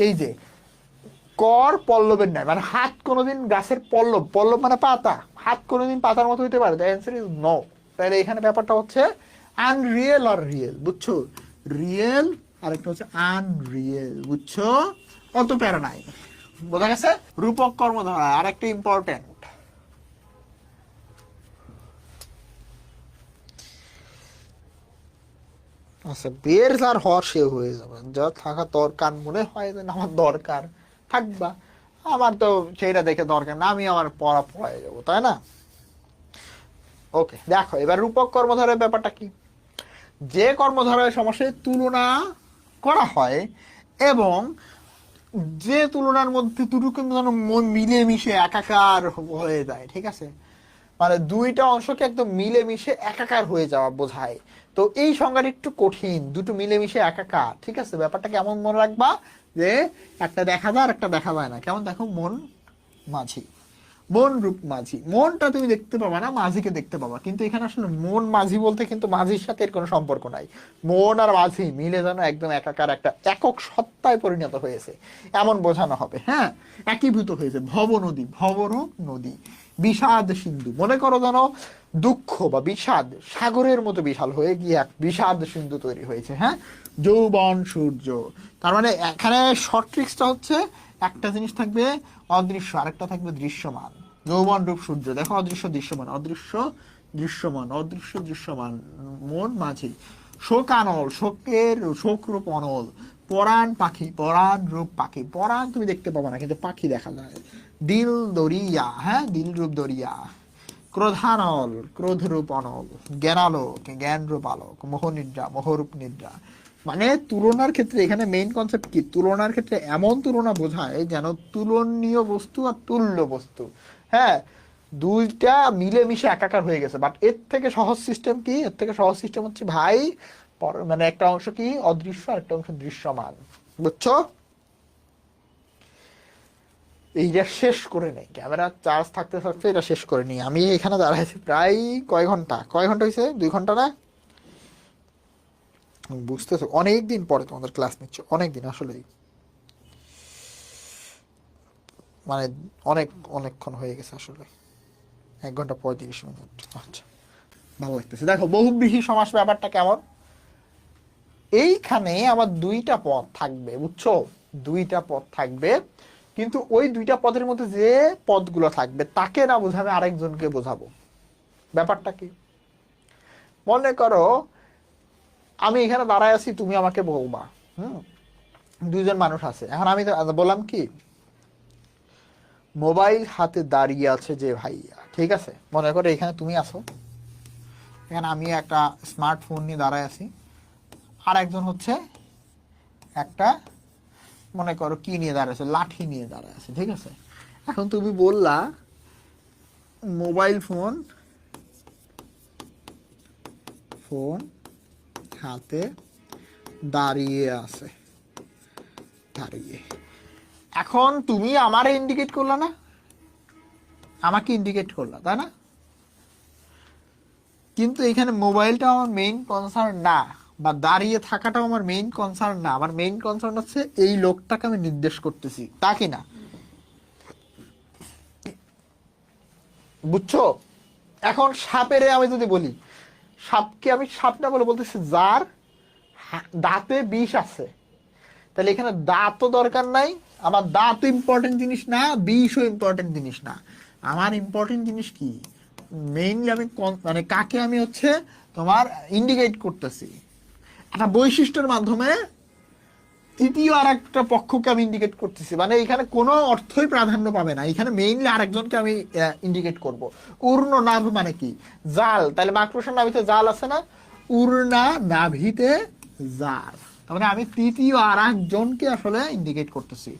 এই যে কর পল্লবের ন্যায়, মানে হাত কোনোদিন গাছের পল্লব, পল্লব মানে পাতা, হাত কোনোদিন পাতার মতো হইতে পারে, দ্য অ্যান্সার ইজ নো। তাহলে এখানে ব্যাপারটা হচ্ছে আনরিয়েল আর রিয়েল, বুঝছো, রিয়েল আর একটা হচ্ছে আনরিয়েল, বুঝছো, অত প্যারা নাই, বোঝা গেছে। রূপক কর্মধারা আর একটা ইম্পর্টেন্ট, আচ্ছা বের যার হওয়ার সে হয়ে যাবে, যা থাকা দরকার মনে হয় যে আমার দরকার থাকবা, আমার তো সেইটা দেখে দরকার না, আমি আমার পড়া পড়ায় যাবো, তাই না। ওকে, দেখো এবার রূপক কর্মধারয়ের ব্যাপারটা কি। যে কর্মধারয় সমাসে তুলনা করা হয় এবং যে তুলনার মধ্যে দুটো কিন্তু যেন মিলেমিশে একাকার হয়ে যায়, ঠিক আছে, মানে দুইটা অংশকে একদম মিলেমিশে একাকার হয়ে যাওয়া বোঝায়। তো এই সংজ্ঞাটা একটু কঠিন, দুটো মিলেমিশে একাকার, ঠিক আছে। ব্যাপারটা কেমন মনে রাখবা, যে একটা দেখা যায় আর একটা দেখা যায় না। কেমন দেখো, মন মাঝি, মন রূপ মাঝি, মনটা তুমি দেখতে পাবা না, মাঝিকে দেখতে পাবা। কিন্তু এখানে আসলে মন মাঝি বলতে কিন্তু মাঝির সাথে এর কোনো সম্পর্ক নাই। মন আর মাঝি মিলে যেন একদম একাকার একটা একক সত্তায় পরিণত হয়েছে এমন বোঝানো হবে। হ্যাঁ, একীভূত হয়েছে। ভব নদী, ভবরূপ নদী, বিষাদ সিন্ধু, মনে করো যেন দুঃখ বা বিষাদ সাগরের মতো বিশাল হয়ে গিয়ে এক বিষাদ সিন্ধু তৈরি হয়েছে। হ্যাঁ, যৌবন সূর্য, তার মানে এখানে শর্ট ট্রিক্সটা হচ্ছে একটা জিনিস থাকবে অদৃশ্য, আরেকটা থাকবে দৃশ্যমান। যৌবন রূপ সূর্য, দেখো অদৃশ্য দৃশ্যমান, অদৃশ্য দৃশ্যমান, অদৃশ্য দৃশ্যমান, মন মাঝি। শোকানল, শোকের শোক রূপ অনল, পরাণ পাখি, পরাণ রূপ পাখি, পরাণ তুমি দেখতে পাবো না কিন্তু পাখি দেখা যায়। দিল দরিয়া, হ্যাঁ দিল রূপ দরিয়া। ক্রোধানল, ক্রোধ রূপ অনল, জ্ঞানালোক, জ্ঞান রূপ আলোক, মোহনিদ্রা, মোহরূপ নিদ্রা। মানে তুলনার ক্ষেত্রে এখানে মেইন কনসেপ্ট কি, তুলনার ক্ষেত্রে এমন তুলনা বোঝায় যেন তুলনীয় বস্তু আর তুল্য বস্তু, হ্যাঁ, দুইটা মিলেমিশে একাকার হয়ে গেছে। বাট এর থেকে সহজ সিস্টেম কি, এর থেকে সহজ সিস্টেম হচ্ছে ভাই, মানে একটা অংশ কি অদৃশ্য আর একটা অংশ দৃশ্যমান, বুঝছো? এইটা শেষ করে নেই, ক্যামেরা চার্জ থাকতে থাকতে এটা শেষ করে নিই। আমি এখানে দাঁড়াইছি প্রায় কয় ঘন্টা, কয় ঘন্টা হয়েছে, 2 ঘন্টা না? বুঝতেছো, অনেক দিন পরে তোমাদের ক্লাস নিচ্ছে, অনেক দিন আসলেই, মানে অনেক অনেকক্ষণ হয়ে গেছে আসলে, 1 ঘন্টা 35 মিনিট। আচ্ছা, ভালো লাগতেছে। দেখো বহুব্রীহি সমাস ব্যাপারটা কেমন, এইখানে আমার দুইটা পদ থাকবে, বুঝছো, দুইটা পদ থাকবে, কিন্তু ওই দুইটা পদের মধ্যে যে পদগুলো থাকবে তাকে না বোঝাবে আরেকজনকে বোঝাবো। ব্যাপারটা কি, মনে করো আমি এখানে দাঁড়ায় আছি, তুমি আমাকে বলবা, হুম, দুইজন মানুষ আছে, এখন আমি বললাম কি, মোবাইল হাতে দাঁড়িয়ে আছে যে ভাইয়া, ঠিক আছে, মনে করো এখানে তুমি আছো, এখানে আমি একটা স্মার্টফোন নিয়ে দাঁড়ায় আছি, আর একজন হচ্ছে একটা, মনে করো কি নিয়ে দাঁড়ায় আছে, লাঠি নিয়ে দাঁড়ায় আছে, ঠিক আছে। এখন তুমি বললা মোবাইল ফোন ফোন হাতে দাঁড়িয়ে আছে, দাঁড়িয়ে। এখন তুমি আমারে ইন্ডিকেট করলা না, আমাকে ইন্ডিকেট করলা, তাই না? কিন্তু এখানে মোবাইলটা আমার মেইন কনসার্ন না, বা দাঁড়িয়ে থাকাটাও আমার মেইন কনসার্ন না। আমার মেইন কনসার্ন হচ্ছে এই লোকটাকে আমি নির্দেশ করতেছি, তা কি না? বুঝছো? এখন সাপেরে আমি যদি বলি, সাপকে আমি সাপ না বলে বলতেছি যার দাঁতে বিষ আছে, তাহলে এখানে দাঁতও দরকার নাই, আমার দাঁতও ইম্পর্টেন্ট জিনিস না, বিষও ইম্পর্টেন্ট জিনিস না। আমার ইম্পর্টেন্ট জিনিস কি, মেইনলি আমি মানে কাকে আমি হচ্ছে তোমার ইন্ডিকেট করতেছি একটা বৈশিষ্ট্যের মাধ্যমে, তৃতীয় আর একটা পক্ষকে আমি ইন্ডিকেট করতেছি। মানে এখানে কোনো অর্থই প্রাধান্য পাবে না, এখানে মেইনলি আরেকজনকে আমি ইন্ডিকেট করব। উর্ণ নাভ মানে কি, জাল, তাহলে মাকড়সার নাভিতে জাল আছে না, উর্ণা নাভিতে জাল, তার মানে আমি তৃতীয় আর একজনকে আসলে ইন্ডিকেট করতেছি।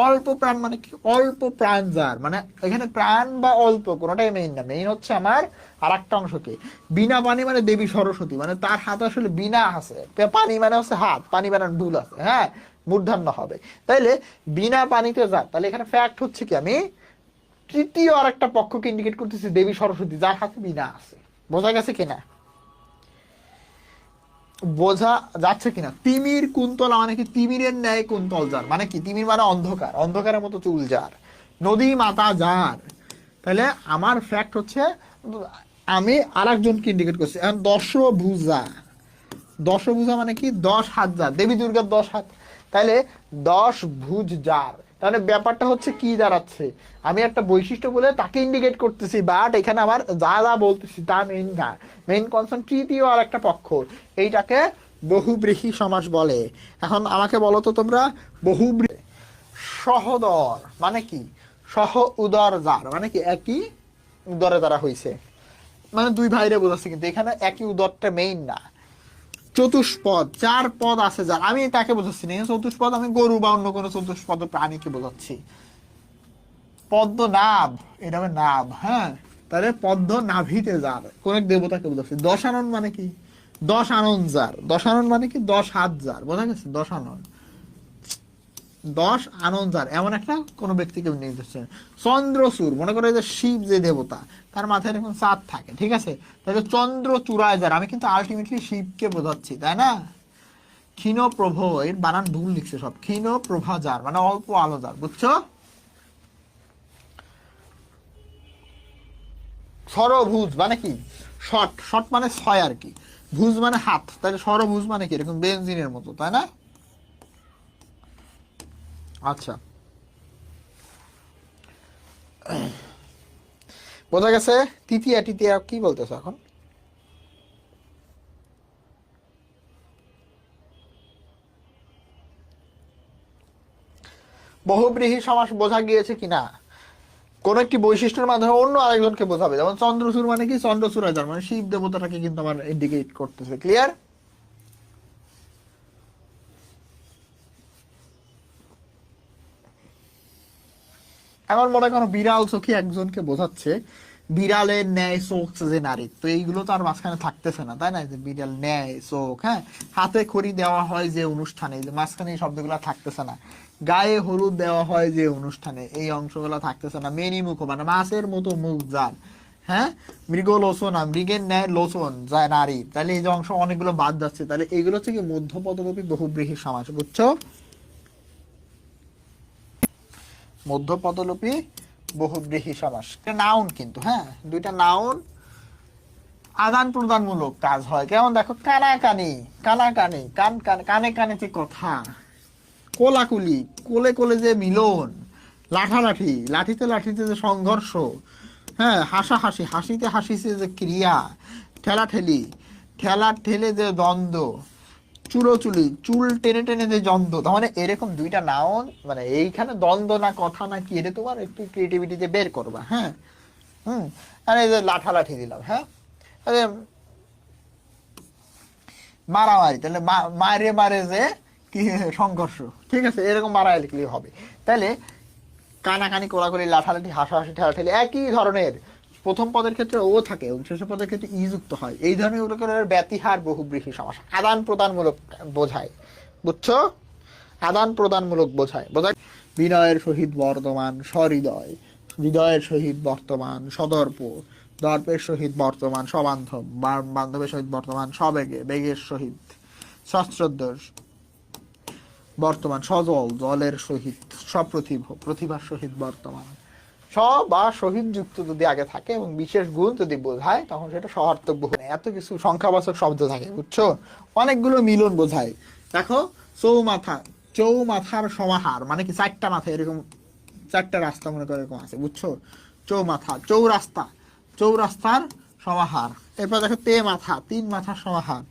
অল্প প্রাণ মানে কি, অল্প প্রাণ যার, মানে এখানে প্রাণ বা অল্প কোনোটাই মেইন না, মেইন হচ্ছে আমার আর একটা অংশকে। বিনা পানি মানে দেবী সরস্বতী, মানে তার হাতে আসলে বিনা আছে, পানি মানে হচ্ছে হাত, পানি বানান ভুল আছে, হ্যাঁ, মূর্ধন্য হবে। তাইলে বিনা পানিতে যার, তাহলে এখানে ফ্যাক্ট হচ্ছে কি, আমি তৃতীয় আর একটা পক্ষকে ইন্ডিকেট করতেছি দেবী সরস্বতী, যার হাতে বিনা আছে। বোঝা গেছে কিনা, বোঝা যাচ্ছে কিনা? তিমির কুন্তলা মানে কি, তিমিরের ন্যায় কুন্তল যার, মানে কি, তিমির মানে অন্ধকার, অন্ধকারের মতো চুল যার। নদী মাতা যার, তাহলে আমার ফ্যাক্ট হচ্ছে আমি আর একজনকে ইন্ডিকেট করছি। এখন দশভুজা, দশভুজা মানে কি, 10 হাত যার, দেবী দুর্গার 10 হাত, তাহলে 10 ভুজ যার। তাহলে ব্যাপারটা হচ্ছে কি দাঁড়াচ্ছে, আমি একটা বৈশিষ্ট্য বলে তাকে ইন্ডিকেট করতেছি, বাট এখানে আমার যা যা বলতেছি তা মেইন না, মেইন কনসার্ন তৃতীয় আর একটা পক্ষ, এইটাকে বহুব্রীহি সমাস বলে। এখন আমাকে বলো তো তোমরা, বহুব্রীহি সহদর মানে কি, সহ উদর যার, মানে কি একই উদরে দ্বারা হইছে, মানে দুই ভাইরে বোঝাচ্ছে, কিন্তু এখানে একই উদরটা মেইন না। চতুষ্পদ, 4 পদ আছে যার, আমি তাকে বোঝাচ্ছি না। চতুষ্পদ আমি গরু বা অন্য কোনো চতুষ্পদ প্রাণীকে বোঝাচ্ছি। পদ্ম নাভ, এটা হবে নাভ, হ্যাঁ। তাহলে পদ্ম নাভিতে যার কোন এক দেবতাকে বোঝাচ্ছি। দশানন মানে কি? 10 আনন যার, দশানন মানে কি? 10 হাত যার, বোঝা গেছে? দশানন, 10 আনন যার, এমন একটা কোন ব্যক্তিকে নির্দেশ। চন্দ্রচূড়, মনে করো যে শিব যে দেবতা, তার মাথায় এরকম চাঁদ থাকে, ঠিক আছে? তাহলে চন্দ্র চূড়ায় যার, আমি কিন্তু আলটিমেটলি শিবকে বোঝাচ্ছি, তাই না? ক্ষীণ প্রভ, এর বানান ভুল লিখছে সব। ক্ষীণ প্রভা যার মানে অল্প আলো যার, বুঝছো? সরভুজ মানে কি? শর্ট, শর্ট মানে 6 আর কি, ভুজ মানে হাত, তাহলে সরভুজ মানে কি? এরকম বেঞ্জিনের মতো, তাই না? আচ্ছা, বোঝা গেছে? তৃতীয়া তৃতীয়া কি বলতেছো এখন? বহুব্রীহি সমাস বোঝা গিয়েছে কিনা? কোন একটি বৈশিষ্ট্যের মাধ্যমে অন্য আরেকজনকে বোঝাবে, যেমন চন্দ্রচূড় মানে কি? চন্দ্রচূড়ায় যার মানে শিব দেবতাটাকে কিন্তু আমার ইন্ডিকেট করতেছে। ক্লিয়ার? এখন মনে করো বিড়াল চোখে একজনকে বোঝাচ্ছে, বিড়ালের ন্যায় চোখ যে নারী, তো এইগুলো তো আর মাঝখানে থাকতেছে না, তাই না? যে বিড়াল ন্যায় চোখ, হ্যাঁ। হাতে খড়ি দেওয়া হয় যে অনুষ্ঠানে, যে মাঝখানে এই শব্দগুলো থাকতেছে না। গায়ে হলুদ দেওয়া হয় যে অনুষ্ঠানে, এই অংশগুলো থাকতেছে না। মেনি মুখ মানে মাছের মতো মুখ যার, হ্যাঁ। মৃগ লোচনা, মৃগের ন্যায় লোচন যায় নারী, তাহলে এই যে অংশ অনেকগুলো বাদ যাচ্ছে, তাহলে এগুলো হচ্ছে কি মধ্যপদলোপী বহুব্রীহি সমাস, বুঝছো? মধ্যপদলোপী বহুব্রীহি সমাস, নাউন কিন্তু, হ্যাঁ। দুইটা নাউন, আদান প্রদানমূলক কাজ হয়। কেমন দেখো, কানাকানি, কানাকানি, কান কান, কানে কানে যে কথা, কোলাকুলি, কোলে কোলে যে মিলন, লাঠালাঠি, লাঠিতে লাঠিতে যে সংঘর্ষ, হ্যাঁ। হাসাহাসি, হাসিতে হাসিতে যে ক্রিয়া, ঠেলাঠেলি, ঠেলা ঠেলে যে দ্বন্দ্ব, চুলোচুলি, চুল টেনে টেনে যে দ্বন্দ্ব, তার মানে এরকম দুইটা নাউন, মানে এইখানে দ্বন্দ্ব না কথা না কি, এটা তোমার একটু ক্রিয়েটিভিটিতে বের করবা, হ্যাঁ। হুম। আর এই যে লাঠালাঠি দিলাম, হ্যাঁ। আরে মারামারি, তাহলে মারে মারে যে কি সংঘর্ষ, ঠিক আছে? এরকম মারামারি লিখলেই হবে। তাহলে কানাকানি, কোলাকুলি, লাঠালাঠি, হাসাহাসি, ঠেলাঠেলি একই ধরনের। প্রথম পদের ক্ষেত্রে ও থাকে এবং শেষ পদের ক্ষেত্রে ই যুক্ত হয়। এই ধরনের ব্যতিহার বহুব্রীহি সমাস, আদান প্রদানমূলক বোঝায়, বুঝছো? আদান প্রদানমূলক বোঝায়, বোঝায়। বিনয়ের সহিত বর্তমান সহৃদয়, হৃদয়ের সহিত বর্তমান সদর্প, দর্পের সহিত বর্তমান সবান্ধব, বান্ধবের সহিত বর্তমান সবেগে, বেগের সহিত সশ্রদ্ধ বর্তমান সজল, জলের সহিত সপ্রতিভ, প্রতিভার সহিত বর্তমান। স বা সহিত যুক্ত যদি আগে থাকে এবং বিশেষ গুণ যদি বোঝায়, তখন সেটা সহার্থক বহু। এত কিছু সংখ্যাবাচক শব্দ থাকে, বুঝছো? অনেকগুলো মিলন বোঝায়। দেখো, চৌমাথা, চৌমাথার সমাহার মানে কি? 4টা মাথা, এরকম 4টা রাস্তা মনে করে এরকম আছে, বুঝছো? চৌমাথা, চৌরাস্তা, চৌরাস্তার সমাহার। এরপর দেখো তে মাথা, 3 মাথার সমাহার।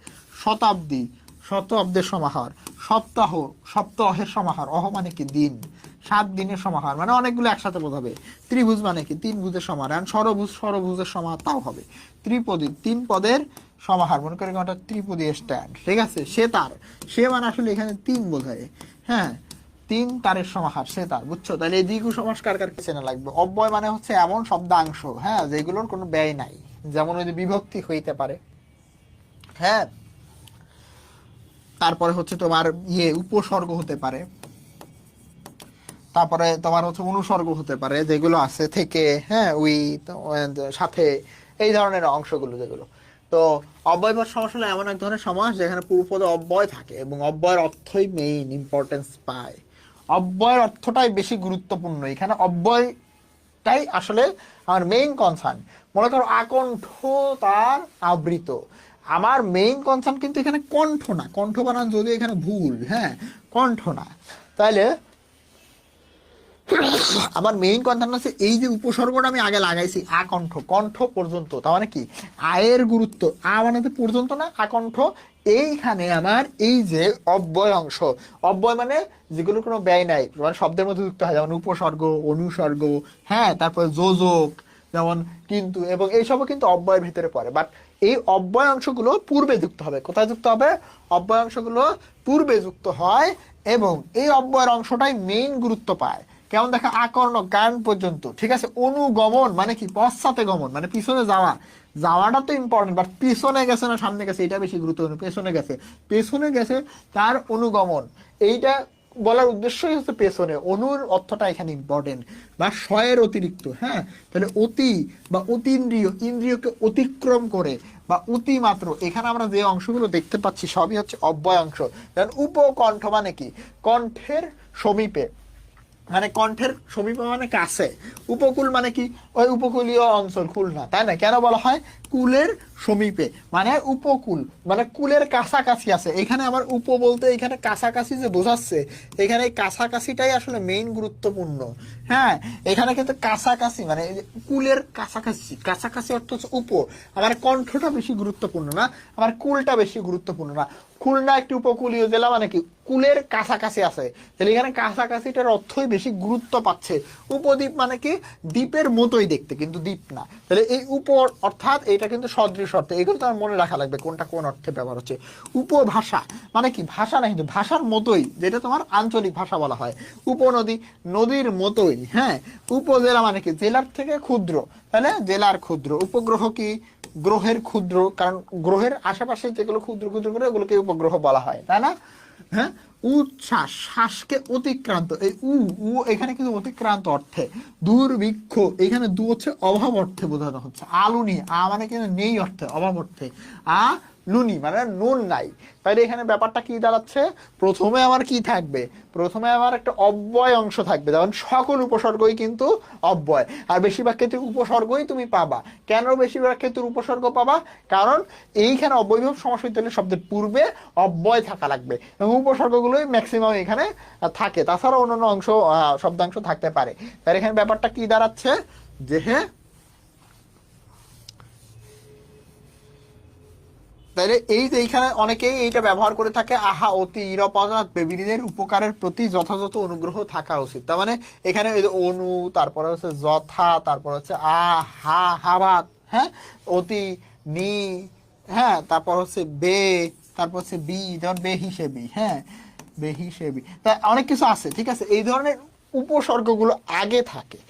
শতাব্দী, শতাব্দের সমাহার। সপ্তাহ, সপ্তাহের সমাহার। অহ মানে কি? দিন। 7 দিনের সমাহার, মানে অনেকগুলো একসাথে বোঝাবে। ত্রিভুজ মানে কি? 3 ভুজের সমাহার। আর সরভুজ, সরভুজের সমাহার, তাও হবে। ত্রিপদী, 3 পদের সমাহার, মনে করে একটা ত্রিপদী স্ট্যান্ড, ঠিক আছে? সে তার, সে মানে আসলে এখানে 3 বোঝায়, হ্যাঁ। 3 তারের সমাহার, সে তার, বুঝছো? তাহলে এই দ্বিগু সমাস কার কার চেনা লাগবে? অব্যয় মানে হচ্ছে এমন শব্দাংশ, হ্যাঁ, যেগুলোর কোনো ব্যয় নাই, যেমন ওই যে বিভক্তি হইতে পারে, হ্যাঁ। তারপরে হচ্ছে তোমার উপসর্গ হতে পারে, তারপরে তোমার হচ্ছে অনুসর্গ হতে পারে, যেগুলো আছে থেকে, হ্যাঁ, সাথে, এই ধরনের অংশগুলো যেগুলো। তো অব্যয়পদ সমাস হলো এমন এক ধরনের সমাস যেখানে পূর্বপদে অব্যয় থাকে এবং অব্যয়ের অর্থই মেইন ইম্পর্টেন্স পায়। অব্যয়ের অর্থটাই বেশি গুরুত্বপূর্ণ এখানে, অব্যয়টাই আসলে আমার মেইন কনসার্ন। মনে করো আকণ্ঠ তার আবৃত, আমার মেইন কনসার্ন কিন্তু এখানে কণ্ঠ না, কণ্ঠ বানান যদি এখানে ভুল, হ্যাঁ, কণ্ঠ না। তাইলে আমার মেইন কনসার্ন হচ্ছে এই যে উপসর্গটা আমি আগে লাগাইছি, আকণ্ঠ, কণ্ঠ পর্যন্ত, তার মানে কি? আয়ের গুরুত্ব, মানে তো পর্যন্ত না, আকণ্ঠ। এইখানে আমার এই যে অব্যয় অংশ, অব্যয় মানে যেগুলোর কোনো ব্যয় নাই, মানে শব্দের মধ্যে যুক্ত হয়, যেমন উপসর্গ, অনুসর্গ, হ্যাঁ, তারপরে যোজক, যেমন কিন্তু এবং এইসবও কিন্তু অব্যয়ের ভিতরে পড়ে। বাট এই অব্যয় অংশগুলো পূর্বে যুক্ত হবে। কোথায় যুক্ত হবে? অব্যয় অংশগুলো পূর্বে যুক্ত হয় এবং এই অব্যয়ের অংশটাই মেইন গুরুত্ব পায়। কেমন দেখা, আকর্ণ গান পর্যন্ত, ঠিক আছে। অনুগমন মানে কি? পশ্চাতে গমন মানে পিছনে যাওয়া। যাওয়াটা তো ইম্পর্টেন্ট, বাট পিছনে গেছে না সামনে গেছে এটা বেশি গুরুত্বপূর্ণ। পেছনে গেছে, পেছনে গেছে তার অনুগমন, এইটা বলার উদ্দেশ্যই হচ্ছে পেছনে। অনুর অর্থটা এখানে ইম্পর্টেন্ট, বা স্বয়ের অতিরিক্ত। হ্যাঁ, তাহলে অতি বা অতীন্দ্রিয়, ইন্দ্রিয়কে অতিক্রম করে বা অতিমাত্র, এখানে আমরা যে অংশগুলো দেখতে পাচ্ছি সবই হচ্ছে অব্যয় অংশ। যেমন উপকণ্ঠ মানে কি? কণ্ঠের সমীপে, মানে কণ্ঠের সমীপে মানে কাছে। উপকূল মানে কি? ওই উপকূলীয় অঞ্চল, খুলনা, তাই না? কেন বলা হয় কুলের সমীপে? মানে উপকূল মানে কুলের কাছাকাছি আছে। এখানে আমার উপ বলতে এখানে কাছাকাছি যে বোঝাচ্ছে, এখানে এই কাছাকাছিটাই আসলে মেইন গুরুত্বপূর্ণ। হ্যাঁ, এখানে কিন্তু কাছাকাছি মানে এই যে কুলের কাছাকাছি, কাছাকাছি অর্থ হচ্ছে উপ। আমার কণ্ঠটা বেশি গুরুত্বপূর্ণ না, আমার কুলটা বেশি গুরুত্বপূর্ণ না। খুলনা একটি উপকূলীয় জেলা মানে কি? কুলের কাছাকাছি আছে, তাহলে এখানে কাছাকাছিটার অর্থই বেশি গুরুত্ব পাচ্ছে। উপদ্বীপ মানে কি? দ্বীপের মতোই দেখতে, কিন্তু দ্বীপ না। তাহলে এই উপর অর্থাৎ এটা কিন্তু সদৃশ অর্থে, এগুলো তো আমার মনে রাখা লাগবে কোনটা কোন অর্থে ব্যবহার হচ্ছে। উপভাষা মানে কি? ভাষা না, কিন্তু ভাষার মতোই, যেটা তোমার আঞ্চলিক ভাষা বলা হয়। উপনদী, নদীর মতোই। হ্যাঁ, উপজেলা মানে কি? জেলার থেকে ক্ষুদ্র, তাহলে জেলার ক্ষুদ্র। উপগ্রহ কি? গ্রহের ক্ষুদ্র, কারণ গ্রহের আশেপাশে যেগুলো ক্ষুদ্র ক্ষুদ্র করে ওগুলোকে উপগ্রহ বলা হয়, তাই না? হ্যাঁ, উচ্ছ্বাস, শ্বাসকে অতিক্রান্ত, এই উ এখানে কিন্তু অতিক্রান্ত অর্থে। দুর্ভিক্ষ, এখানে দু হচ্ছে অভাব অর্থে বোঝানো হচ্ছে। আলুনি, আ মানে কিন্তু নেই অর্থে, অভাব অর্থে। আ লুনি মানে নুন নাই। তাইলে এখানে ব্যাপারটা কি দাঁড়াচ্ছে? প্রথমে আমার কি থাকবে? প্রথমে আমার একটা অব্যয় অংশ থাকবে, যেমন সকল উপসর্গই কিন্তু অব্যয়। আর বেশিরভাগ ক্ষেত্রে উপসর্গই তুমি পাবা। কেন বেশিরভাগ ক্ষেত্রে উপসর্গ পাবা? কারণ এইখানে অব্যয়ভাব সমাস হইতে হলে শব্দের পূর্বে অব্যয় থাকা লাগবে, এবং উপসর্গগুলোই ম্যাক্সিমাম এখানে থাকে। তাছাড়া অন্যান্য অংশ শব্দাংশ থাকতে পারে। তার এখানে ব্যাপারটা কি দাঁড়াচ্ছে? যে হ্যাঁ, তাইলে এই যে এইখানে অনেকেই এইটা ব্যবহার করে থাকে, আহা অতি ইরপদাত বেবিনীদের উপকারের প্রতি যথাযথ অনুগ্রহ থাকা উচিত। তার মানে এখানে এই যে অনু, তারপরে হচ্ছে যথা, তারপর হচ্ছে আ হা হাবাত, হ্যাঁ, অতি নি, হ্যাঁ, তারপর হচ্ছে বে, তারপর হচ্ছে বি, যেমন বে হিসেবি, হ্যাঁ, বে হিসেবি, তা অনেক কিছু আছে, ঠিক আছে। এই ধরনের উপসর্গগুলো আগে থাকে,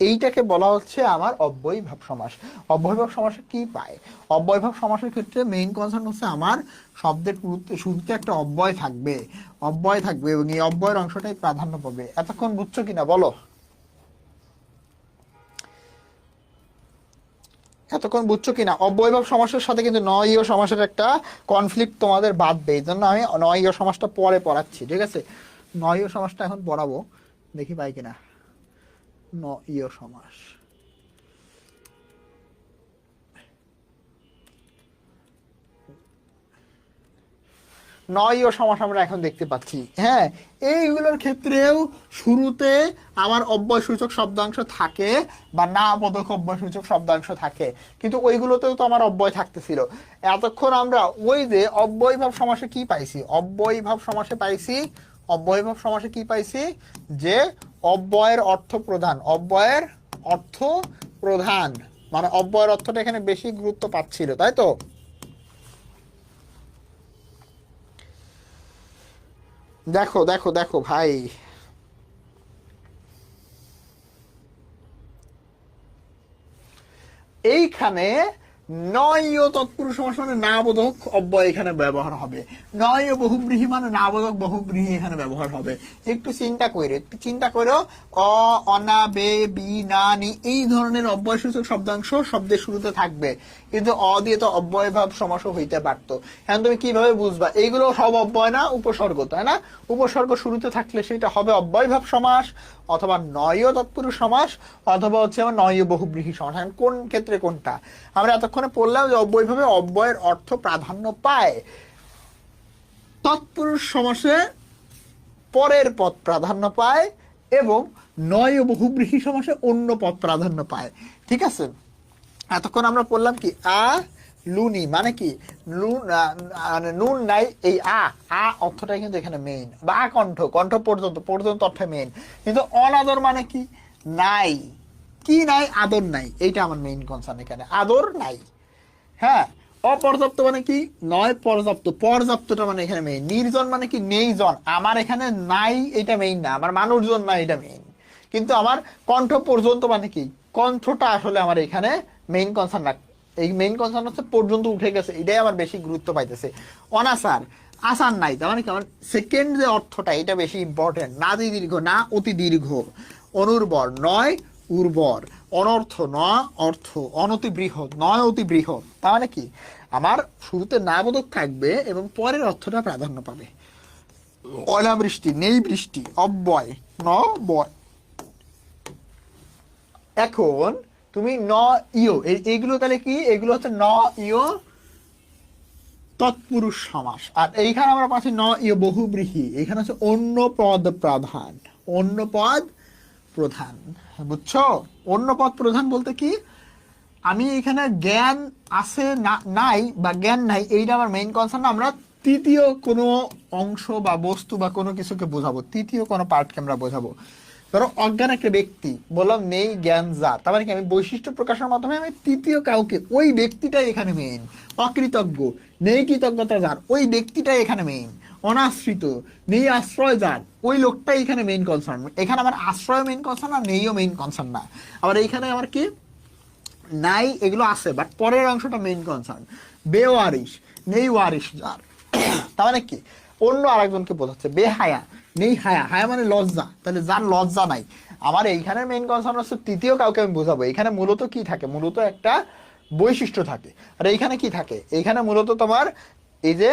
এইটাকে বলা হচ্ছে আমার অব্যয়ীভাব সমাস। অব্যয়ীভাব সমাসে কি পায়? অব্যয়ীভাব সমাসের ক্ষেত্রে মেইন কনসার্ন হচ্ছে আমার শব্দের শুরুতে একটা অব্যয় থাকবে, অব্যয় থাকবে, এবং এই অব্যয়ের অংশটাই প্রাধান্য পাবে। এতক্ষণ বুঝছো কিনা বলো? এতক্ষণ বুঝছো কিনা? অব্যয়ীভাব সমাসের সাথে কিন্তু নয়ীয় সমাসের একটা কনফ্লিক্ট তোমাদের বাঁধবে, এই জন্য আমি নয়ীয় সমাসটা পরে পড়াচ্ছি, ঠিক আছে। নয়ীয় সমাসটা এখন পড়াবো, দেখি পাই কিনা। নয়ীয় সমাস, নয়ীয় সমাস আমরা এখন দেখতে পাচ্ছি। হ্যাঁ, এইগুলোর ক্ষেত্রেও শুরুতে আমার অব্যয়সূচক শব্দাংশ থাকে, বা না বোধক অব্যয়সূচক শব্দাংশ থাকে, কিন্তু ওইগুলোতেও তো আমার অব্যয় থাকতেছিল। এতক্ষণ আমরা ওই যে অব্যয়ীভাব সমাসে কি পাইছি? অব্যয়ীভাব সমাসে পাইছি, অব্যয়ীভাব সমাসে কি পাইছি? যে অব্যয়ের অর্থ প্রধান, অব্যয়ের অর্থ প্রধান, মানে অব্যয়ের অর্থটা এখানে বেশি গুরুত্ব পাচ্ছিল, তাই তো? দেখো দেখো দেখো ভাই, এইখানে নয়ীয় তৎপুরুষ সমাস মানে না বোধক অব্যয় এখানে ব্যবহার হবে। নয়ীয় বহুব্রীহি মানে না বোধক বহুব্রীহি এখানে ব্যবহার হবে। একটু চিন্তা করে, একটু চিন্তা করো, অ, অনা, বে, বি, না, নি, এই ধরনের অব্যয়সূচক শব্দাংশ শব্দের শুরুতে থাকবে, কিন্তু অ দিয়ে তো অব্যয়ভাব সমাসও হইতে পারতো। এখন তুমি কিভাবে বুঝবা এইগুলো সব অব্যয় না উপসর্গ, তাই না? উপসর্গ শুরুতে থাকলে সেটা হবে অব্যয়ভাব সমাস, অথবা নয়ীয় তৎপুরুষ সমাস, অথবা হচ্ছে আমার নয়ীয় বহুব্রীহি সমাস। এখন কোন ক্ষেত্রে কোনটা? আমরা এতক্ষণে পড়লাম যে অব্যয়ভাবে অব্যয়ের অর্থ প্রাধান্য পায়, তৎপুরুষ সমাসে পরের পদ প্রাধান্য পায়, এবং নয় বহুব্রীহি সমাসে অন্য পদ প্রাধান্য পায়, ঠিক আছে। এতক্ষণ আমরা পড়লাম কি? আ লুনি মানে কি? মানে নুন নাই, এই আ, আ অর্থটাই কিন্তু এখানে মেইন, বা কণ্ঠ, কণ্ঠ পর্যন্ত, পর্যন্ত অর্থে মেইন। কিন্তু অনাদর মানে কি? নাই, কি নাই? আদর নাই। এইটা আমার মেইন কনসার্ন এখানে, আদর নাই। হ্যাঁ, অপর্যাপ্ত মানে কি? নয় পর্যাপ্ত। পর্যাপ্তটা মানে এখানে মেইন। নির্জন মানে কি? নেই জন। আমার এখানে নাই, এটা মেইন না। আমার মানুষজন নাই, এটা মেইন। কিন্তু আমার কণ্ঠ পর্যন্ত মানে কি? কণ্ঠটা আসলে আমার এখানে মেইন কনসার্ন না। এই মেইন কনসার্ন হচ্ছে পর্যন্ত উঠে গেছে, এটাই আমার বেশি গুরুত্ব পাইতেছে। অনাসার, আসার নাই, তার মানে কি? আমার সেকেন্ড যে অর্থটা, এটা বেশি ইম্পর্টেন্ট। না দীর্ঘ, না অতি দীর্ঘ। অনুর্বর নয় উর্বর, অনর্থ নয় অর্থ, অনতি বৃহৎ নয় অতি বৃহৎ। তার মানে কি? আমার শুরুতে না বোধক থাকবে এবং পরের অর্থটা প্রাধান্য পাবে। অনাবৃষ্টি, নেই বৃষ্টি, অব্যয় ন বয়। এখন তুমি ন ইয়, এইগুলো তাহলে কি? এগুলো হচ্ছে ন ইয় তৎপুরুষ সমাস। আর এইখানে আমরা পাচ্ছি ন ইয় বহুব্রীহি। এখানে হচ্ছে অন্য পদ প্রধান। অন্য পদ প্রধান, বুঝছো? অন্য পদ প্রধান বলতে কি? আমি এখানে জ্ঞান আছে না নাই, বা জ্ঞান নাই, এইটা আমার মেইন কনসার্ন। আমরা তৃতীয় কোনো অংশ বা বস্তু বা কোনো কিছুকে বোঝাবো, তৃতীয় কোনো পার্টকে আমরা বোঝাবো। ধরো অজ্ঞান একটা ব্যক্তি, বললাম নেই জ্ঞান যার, তার মানে কি? আমি বৈশিষ্ট্য প্রকাশের মাধ্যমে আমি তৃতীয় কাউকে, ওই ব্যক্তিটাই এখানে মেইন। অকৃতজ্ঞ, নেই কৃতজ্ঞতা যার, ওই ব্যক্তিটাই এখানে মেইন। অনাশ্রিত, নেই আশ্রয় যার, ওই লোকটাই এখানে মেইন কনসার্ন। এখানে আমার আশ্রয় মেইন কনসার্ন, আর নেইও মেইন কনসার্ন না। আবার এইখানে আমার কি? নাই, এগুলো আছে, বাট পরের অংশটা মেইন কনসার্ন। বেওয়ারিশ, নেই ওয়ারিশ যার, তার মানে কি? অন্য আরেকজনকে বোঝাচ্ছে। বেহায়া, নেই হায়া, হায়া মানে লজ্জা, তাহলে যার লজ্জা নাই। আমার এইখানে মেইন কনসার্ন হচ্ছে তৃতীয় কাউকে আমি বোঝাবো। এখানে মূলত কি থাকে? মূলত একটা বৈশিষ্ট্য থাকে। আর এইখানে কি থাকে? এইখানে মূলত তোমার এই যে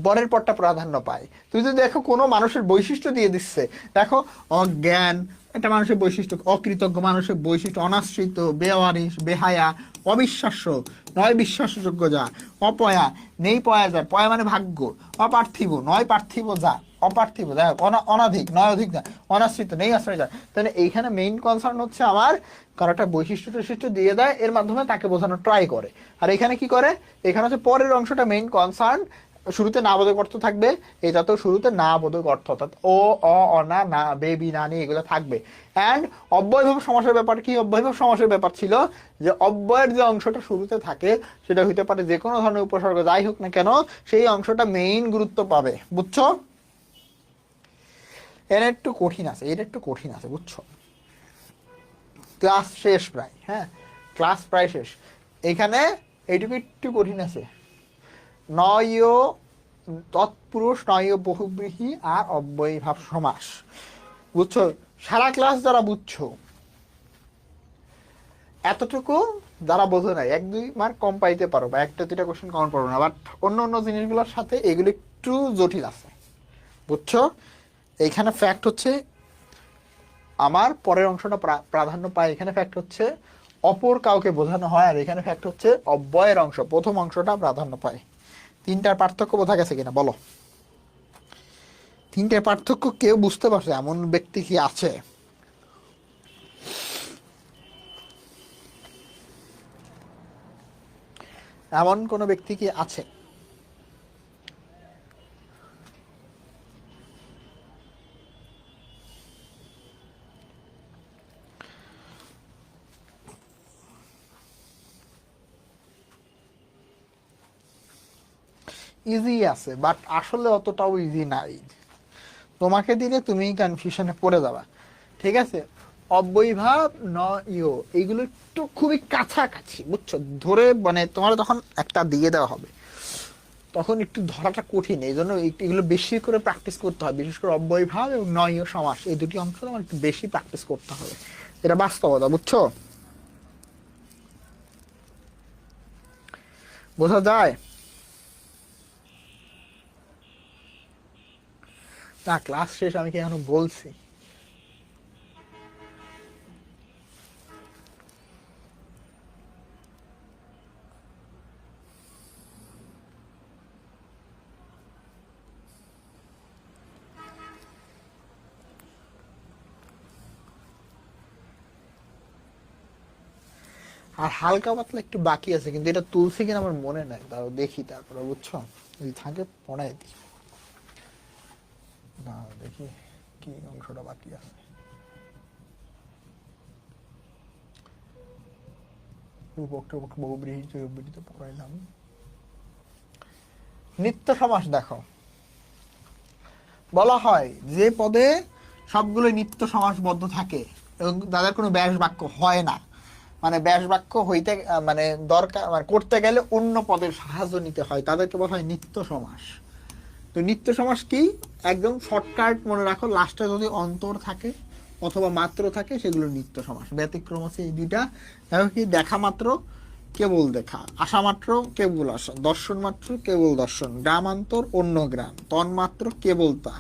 পরের পরটা প্রাধান্য পায়। তুমি যদি দেখো কোনো মানুষের বৈশিষ্ট্য দিয়ে দিচ্ছে, দেখো অজ্ঞান একটা মানুষের বৈশিষ্ট্য, অকৃতজ্ঞ মানুষের বৈশিষ্ট্য, অনাশ্রিত, বেওয়ারিশ, বেহায়া, অবিশ্বাস্য, নয় বিশ্বাসযোগ্য যা, অপয়া, নেই পয়া যা, পয়া মানে ভাগ্য, অপার্থিব, নয় পার্থিব যা, অপার্থিব যাই হোক, অনাধিক, নয় অধিক যা, অনাশ্রিত, নেই আশ্রয় যা। তাহলে এইখানে মেইন কনসার্ন হচ্ছে আমার কারো একটা বৈশিষ্ট্য টৈশিষ্ট্য দিয়ে দেয়, এর মাধ্যমে তাকে বোঝানোর ট্রাই করে। আর এখানে কি করে? এখানে হচ্ছে পরের অংশটা মেইন কনসার্ন। শুরুতে না বোধক অর্থ থাকবে, এটাতেও শুরুতে না বোধক অর্থ, অর্থাৎ ও, অনা, না, বেবি, নানি, এগুলো থাকবে। অ্যান্ড অব্যয়ভাব সমাসের ব্যাপার কি? অব্যয়ভাব সমাসের ব্যাপার ছিল যে অব্যয়ের যে অংশটা শুরুতে থাকে, সেটা হইতে পারে যে কোনো ধরনের উপসর্গ, যাই হোক না কেন, সেই অংশটা মেইন গুরুত্ব পাবে। বুঝছো? এটা একটু কঠিন আছে, এটা একটু কঠিন আছে, বুঝছো? ক্লাস শেষ প্রায়, হ্যাঁ, ক্লাস প্রায় শেষ। এখানে এইটুকু একটু কঠিন আছে। নয় তৎপুরুষ, নয় বহুব্রীহি, আর অব্যয়ীভাব সমাস। বুঝছো? সারা ক্লাস যারা বুঝছো, এতটুকু যারা বোঝো নাই, 1-2 মার্ক কম পাইতে পারো, বা 1-2টা কোশ্চেন কম পারো না, বাট অন্য অন্য জিনিসগুলোর সাথে এগুলো একটু জটিল আছে। বুঝছো? এইখানে ফ্যাক্ট হচ্ছে আমার পরের অংশটা প্রাধান্য পায়। এখানে ফ্যাক্ট হচ্ছে অপর কাউকে বোঝানো হয়, আর এখানে ফ্যাক্ট হচ্ছে অব্যয়ের অংশ, প্রথম অংশটা প্রাধান্য পায়। তিনটার পার্থক্য বোঝা গেছে কিনা বলো? তিনটার পার্থক্য কেউ বুঝতে পারছে এমন ব্যক্তি কি আছে? এমন কোন ব্যক্তি কি আছে? ইজি আছে, বাট আসলে অতটাও ইজি নাই। তোমাকে দিলে তুমি কনফিউশনে পড়ে যাবা। ঠিক আছে? অব্যয়ীভাব ন ইয়, এইগুলো একটু খুবই কাছাকাছি, বুঝছো? ধরে মানে তোমার যখন একটা দিয়ে দেওয়া হবে, তখন একটু ধরাটা কঠিন। এই জন্য এগুলো বেশি করে প্র্যাকটিস করতে হয়। বিশেষ করে অব্যয়ীভাব এবং নয় সমাস, এই দুটি অংশ তোমার একটু বেশি প্র্যাকটিস করতে হবে। এটা বাস্তবতা, বুঝছো? বোঝা যায় না? ক্লাস শেষ, আমি কি এখনো বলছি? আর হালকা পাতলা একটু বাকি আছে, কিন্তু এটা তুলছি কিনা আমার মনে নাই, তাও দেখি তারপরে, বুঝছো? যদি থাকে পড়াই দিই। না, দেখি কি অংশটা বাকি আছে। রূপক টুপক বহুব্রীহি চতুর্ব্রীহি তো পড়াইলাম। নিত্য সমাস দেখো, বলা হয় যে পদে সবগুলো নিত্য সমাসবদ্ধ থাকে এবং তাদের কোনো ব্যাস বাক্য হয় না, মানে ব্যাস বাক্য হইতে মানে দরকার মানে করতে গেলে অন্য পদের সাহায্য নিতে হয়, তাদেরকে বলা হয় নিত্য সমাস। তো নিত্য সমাস কি, একদম শর্টকাট মনে রাখো, লাস্টে যদি অন্তর থাকে অথবা মাত্র থাকে সেগুলো নিত্য সমাস। ব্যতিক্রম আছে এই দুইটা, দেখো কি, দেখা মাত্র কেবল দেখা, আসা মাত্র কেবল আসা, দর্শন মাত্র কেবল দর্শন, গ্রামান্তর অন্য গ্রাম, তন্মাত্র কেবল তা।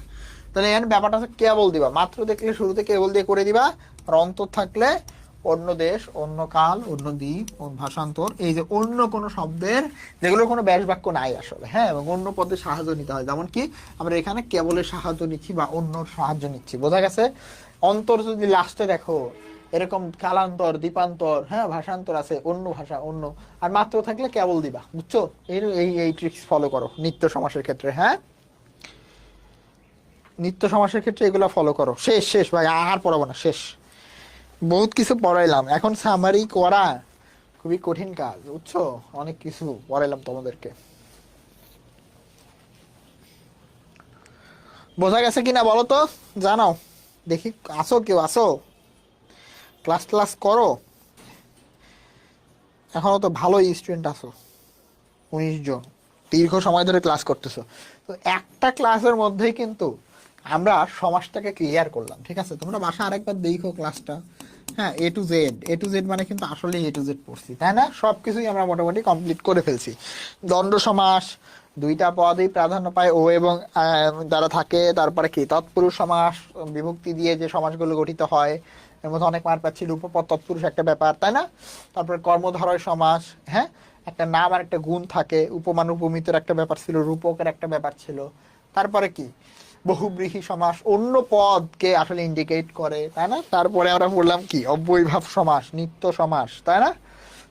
তাহলে এখানে ব্যাপারটা হচ্ছে কেবল দিবা, মাত্র দেখলে শুরুতে কেবল দিয়ে করে দিবা, আর অন্তর থাকলে অন্য দেশ, অন্য কাল, অন্য দ্বীপ, অন্য ভাষান্তর, এই যে অন্য কোনো শব্দের যেগুলো কোনো ব্যাস বাক্য নাই আসলে, হ্যাঁ, এবং অন্য পদের সাহায্য নিতে হয়, যেমন কি আমরা এখানে কেবলের সাহায্য নিচ্ছি বা অন্য সাহায্য নিচ্ছি, বোঝা গেছে? অন্তর যদি লাস্টে দেখো এরকম কালান্তর, দ্বীপান্তর, হ্যাঁ, ভাষান্তর আছে, অন্য ভাষা, অন্য, আর মাত্র থাকলে কেবল দিবা, বুঝছো? এই এই এই ট্রিক্স ফলো করো নিত্য সমাসের ক্ষেত্রে, হ্যাঁ, নিত্য সমাসের ক্ষেত্রে এগুলো ফলো করো। শেষ শেষ ভাই, আর পড়াবো না, শেষ। বহুত কিছু পড়াইলাম, এখন সামারি করা খুবই কঠিন কাজ, বুঝছো? অনেক কিছু পড়াইলাম তোমাদেরকে, বোঝা গেছে কিনা বলো তো, জানাও দেখি, আসো কেউ আসো, ক্লাস ক্লাস করো, এখনো তো ভালোই স্টুডেন্ট আছো, 19 জন, দীর্ঘ সময় ধরে ক্লাস করতেছো। তো একটা ক্লাসের মধ্যেই কিন্তু আমরা সমাজটাকে ক্লিয়ার করলাম, ঠিক আছে? তোমরা বাসা আরেকবার দেখো ক্লাসটা, হ্যাঁ, এ to Z, A to Z মানে কিন্তু আসলে এ টু জেড পড়ছি, তাই না? সব কিছুই আমরা মোটামুটি কমপ্লিট করে ফেলছি। দ্বন্দ্ব সমাস, দুইটা পদই প্রাধান্য পায় ও এবং যারা থাকে, তারপরে কি তৎপুরুষ সমাস, বিভক্তি দিয়ে যে সমাসগুলো গঠিত হয়, এর মধ্যে অনেক মার পাচ্ছি, রূপপদ তৎপুরুষ একটা ব্যাপার, তাই না? তারপরে কর্মধারয় সমাস, হ্যাঁ, একটা নাম আর একটা গুণ থাকে, উপমান উপমিতের একটা ব্যাপার ছিল, রূপকের একটা ব্যাপার ছিল। তারপরে কি বহুব্রীহি সমাস, অন্য পদকে আসলে ইন্ডিকেট করে, তাই না? তারপরে আমরা পড়লাম কি অব্যয়ভাব সমাস, নিত্য সমাস, তাই না?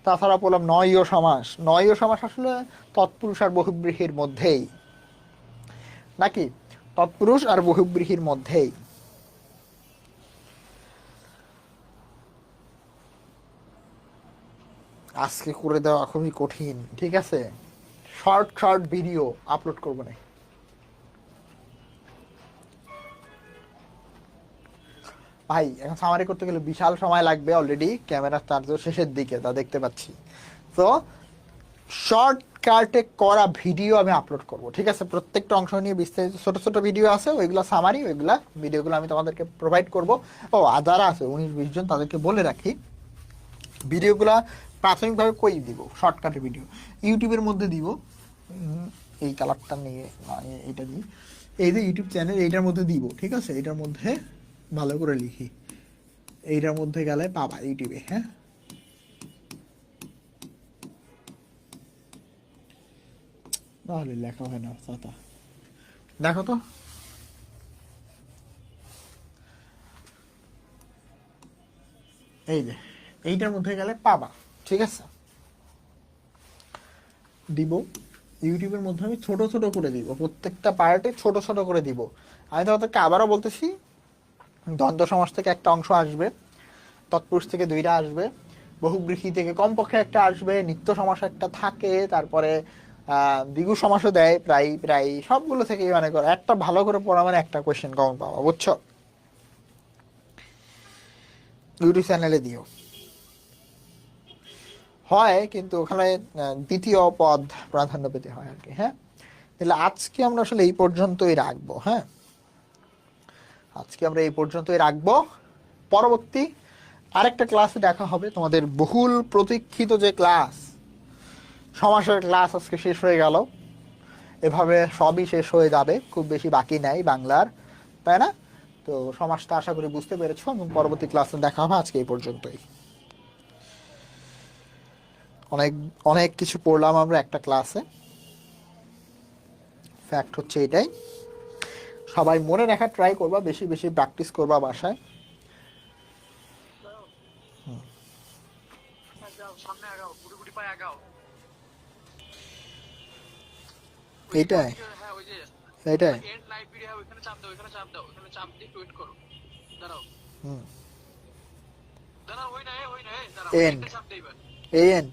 তাছাড়া পড়লাম নয় সমাস। নয় সমাস আসলে তৎপুরুষ আর বহুব্রীহির মধ্যেই, নাকি তৎপুরুষ আর বহুব্রীহির মধ্যেই। আজকে করে দেওয়া খুবই কঠিন, ঠিক আছে? শর্ট শর্ট ভিডিও আপলোড করবো না। ভাই এখন সামারি করতে গেলে বিশাল সময় লাগবে, অলরেডি ক্যামেরার চার্জও শেষের দিকে, তা দেখতে পাচ্ছি। তো শর্টকাটে করা ভিডিও আমি আপলোড করব, ঠিক আছে? প্রত্যেকটা অংশ নিয়ে বিস্তারিত ছোট ছোট ভিডিও আছে, ওইগুলা সামারি, ওইগুলা ভিডিওগুলো আমি তোমাদেরকে প্রোভাইড করব। ও আর যারা আছে 19-20 জন, তাদেরকে বলে রাখি ভিডিওগুলা প্রাথমিকভাবে কই দিব, শর্টকাটের ভিডিও ইউটিউবের মধ্যে দিব। এই কালারটা নিয়ে এইটা দিই, এই যে ইউটিউব চ্যানেল, এইটার মধ্যে দিব, ঠিক আছে? এটার মধ্যে ভালো করে লিখি, এইটার মধ্যে গেলে পাবা ইউটিউবে, হ্যাঁ। তাহলে লেখা হয় না কথা, দেখো তো, এই যে এইটার মধ্যে গেলে পাবা, ঠিক আছে? দিব ইউটিউবের মধ্যে আমি ছোট ছোট করে দিব, প্রত্যেকটা পার্টে ছোট ছোট করে দিব। আমি তোমাদেরকে আবারও বলতেছি, দ্বন্দ্ব সমাস থেকে একটা অংশ আসবে, তৎপুরুষ থেকে 2টা আসবে, বহুব্রীহি থেকে কমপক্ষে একটা আসবে, নিত্য সমাস একটা থাকে, তারপরে দ্বিগু সমাসও দেয় প্রায় প্রায় সবগুলো থেকেই, মানে করো একটা ভালো করে পড়া মানে একটা কোয়েশ্চেন কমন পাওয়া, বুঝছো? ইউটিউব চ্যানেলে দিও হয়, কিন্তু ওখানে দ্বিতীয় পদ প্রাধান্য পেতে হয় আর কি, হ্যাঁ। তাহলে আজকে আমরা আসলে এই পর্যন্তই রাখবো, হ্যাঁ, আজকে আমরা এই পর্যন্তই রাখবো। পরবর্তী আরেকটা ক্লাসে দেখা হবে, তোমাদের বহুল প্রতীক্ষিত যে ক্লাস, সমাসের ক্লাস আজকে শেষ হয়ে গেল। এভাবে সবই শেষ হয়ে যাবে, খুব বেশি বাকি নাই বাংলার, তাই না? তো সমাসটা আশা করি বুঝতে পেরেছো, এবং পরবর্তী ক্লাসে দেখা হবে। আজকে এই পর্যন্তই। অনেক অনেক কিছু পড়লাম আমরা একটা ক্লাসে, ফ্যাক্ট হচ্ছে এটাই। সবাই মনে রাখার ট্রাই করবা, বেশি বেশি প্র্যাকটিস করবা বাসায়। এইটাই এইটাই হুম, এন্ড এই এন্ড